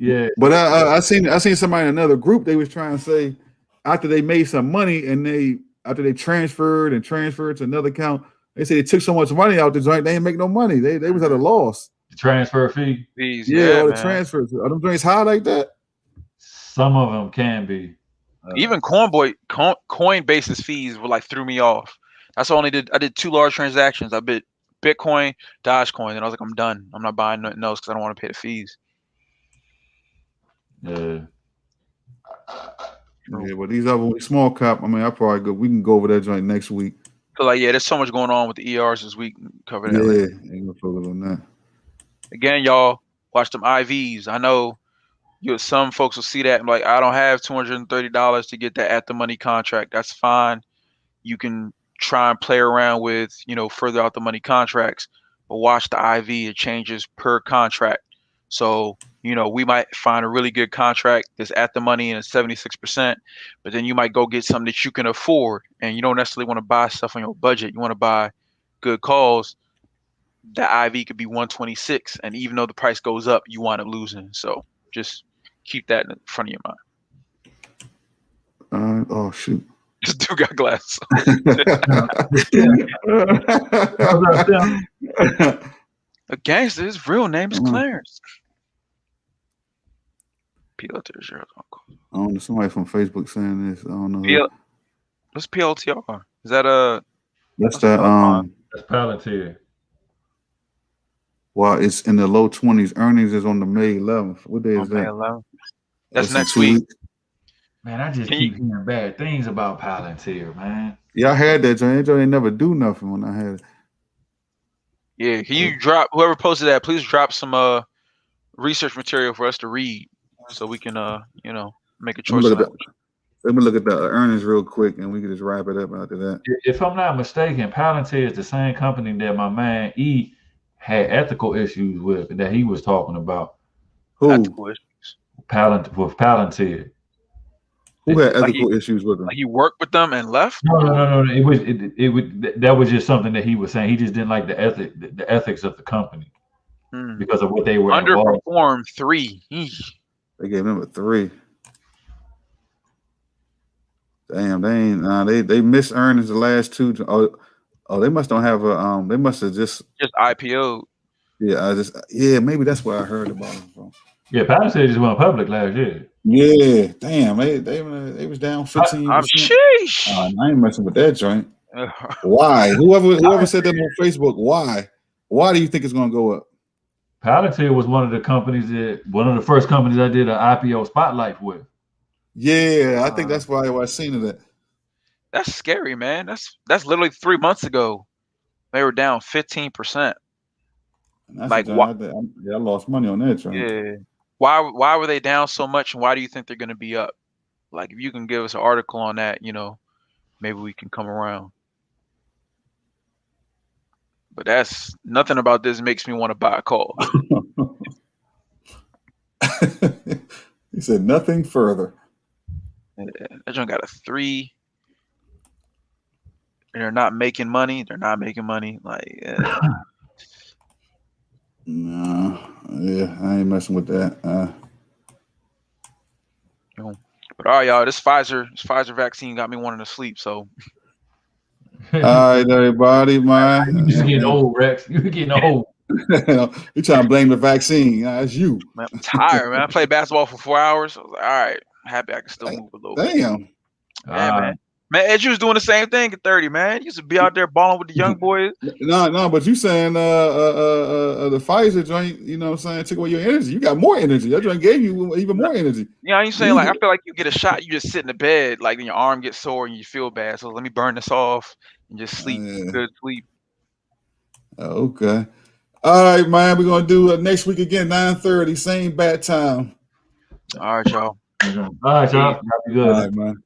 [SPEAKER 1] Yeah.
[SPEAKER 4] But I seen somebody in another group. They was trying to say after they made some money and after they transferred to another account, they said they took so much money out the joint they didn't make no money. They was at a loss.
[SPEAKER 1] The transfer fee.
[SPEAKER 2] Fees,
[SPEAKER 4] yeah, the transfers. Are them drinks high like that?
[SPEAKER 1] Some of them can be.
[SPEAKER 2] Even Coinbase's fees were like threw me off. That's all I did. I did 2 large transactions. I bid Bitcoin, Dogecoin, and I was like, I'm done. I'm not buying nothing else because I don't want to pay the fees.
[SPEAKER 1] Yeah.
[SPEAKER 4] Yeah, but these other small cap, I mean, we can go over that joint next week.
[SPEAKER 2] So like, yeah, there's so much going on with the ERs this week. Cover that later.
[SPEAKER 4] Ain't no focus on that.
[SPEAKER 2] Again, y'all, Watch them IVs. I know some folks will see that and like, I don't have $230 to get that at the money contract. That's fine. You can try and play around with, further out the money contracts, but watch the IV. It changes per contract. So, we might find a really good contract that's at the money and it's 76%, but then you might go get something that you can afford, and you don't necessarily want to buy stuff on your budget. You want to buy good calls. The IV could be 126, and even though the price goes up, you wind up losing. So just keep that in front of your
[SPEAKER 4] mind. Oh shoot!
[SPEAKER 2] This dude got glasses. A gangster. His real name is Clarence. PLTR.
[SPEAKER 4] I don't know. Somebody from Facebook saying this. I don't know.
[SPEAKER 2] What's PLTR? Is that
[SPEAKER 4] That's
[SPEAKER 1] Palantir.
[SPEAKER 4] Well, it's in the low 20s. Earnings is on the May 11th. What day is that?
[SPEAKER 2] May 11th. That's next week.
[SPEAKER 1] Man, I just keep hearing bad things about Palantir, man.
[SPEAKER 4] Yeah, I had that joint. They never do nothing when I had it.
[SPEAKER 2] Yeah, can you drop, whoever posted that, please drop some research material for us to read so we can make a choice.
[SPEAKER 4] Let me look at the earnings real quick and we can just wrap it up after that.
[SPEAKER 1] If I'm not mistaken, Palantir is the same company that my man E had ethical issues with that he was talking about.
[SPEAKER 4] Who?
[SPEAKER 2] Ethical issues.
[SPEAKER 1] Palantir.
[SPEAKER 4] Who had ethical issues with him?
[SPEAKER 2] Like he worked with them and left?
[SPEAKER 1] No. That was just something that he was saying. He just didn't like the ethics of the company because of what they were
[SPEAKER 2] underperformed 3.
[SPEAKER 4] They gave him a 3. Damn, they missed earnings the last 2. Oh, they must don't have a they must have just
[SPEAKER 2] IPO'd.
[SPEAKER 4] Yeah, maybe that's where I heard about them from.
[SPEAKER 1] Yeah, Palantir just went public last year.
[SPEAKER 4] Yeah, damn, they was down 15%.
[SPEAKER 2] Sheesh.
[SPEAKER 4] I ain't messing with that joint. Why? Whoever said that on Facebook, why? Why do you think it's gonna go up?
[SPEAKER 1] Palantir was one of the first companies I did an IPO spotlight with.
[SPEAKER 4] Yeah, I think that's why I seen it.
[SPEAKER 2] That's scary, man. That's literally 3 months ago. They were down 15%.
[SPEAKER 4] Like why? I lost money on that.
[SPEAKER 2] Yeah. Why were they down so much, and why do you think they're going to be up? Like, if you can give us an article on that, maybe we can come around. But that's nothing about this makes me want to buy a call.
[SPEAKER 4] He said nothing further.
[SPEAKER 2] Yeah, that joint got a 3. And they're not making money. Like,
[SPEAKER 4] no, yeah, I ain't messing with that.
[SPEAKER 2] But all right, y'all, this Pfizer vaccine got me wanting to sleep. So,
[SPEAKER 4] all right, everybody, man.
[SPEAKER 1] You're getting old, Rex. You're getting old.
[SPEAKER 4] You trying to blame the vaccine? It's you.
[SPEAKER 2] Man, I'm tired, man. I played basketball for 4 hours. I was like, all right, happy I can still move a little bit.
[SPEAKER 4] Damn.
[SPEAKER 2] Yeah, man. Man, Ed, you was doing the same thing at 30, man. You used to be out there balling with the young boys.
[SPEAKER 4] No, but you saying the Pfizer joint, you know what I'm saying, took away your energy. You got more energy. That joint gave you even more energy.
[SPEAKER 2] Yeah, you saying like I feel like you get a shot, you just sit in the bed, like then your arm gets sore and you feel bad. So let me burn this off and just sleep. Good sleep.
[SPEAKER 4] Okay. All right, man. We're gonna do next week again, 9:30, same bat time.
[SPEAKER 2] All right, y'all.
[SPEAKER 1] All right, y'all. Be good.
[SPEAKER 4] All right, man.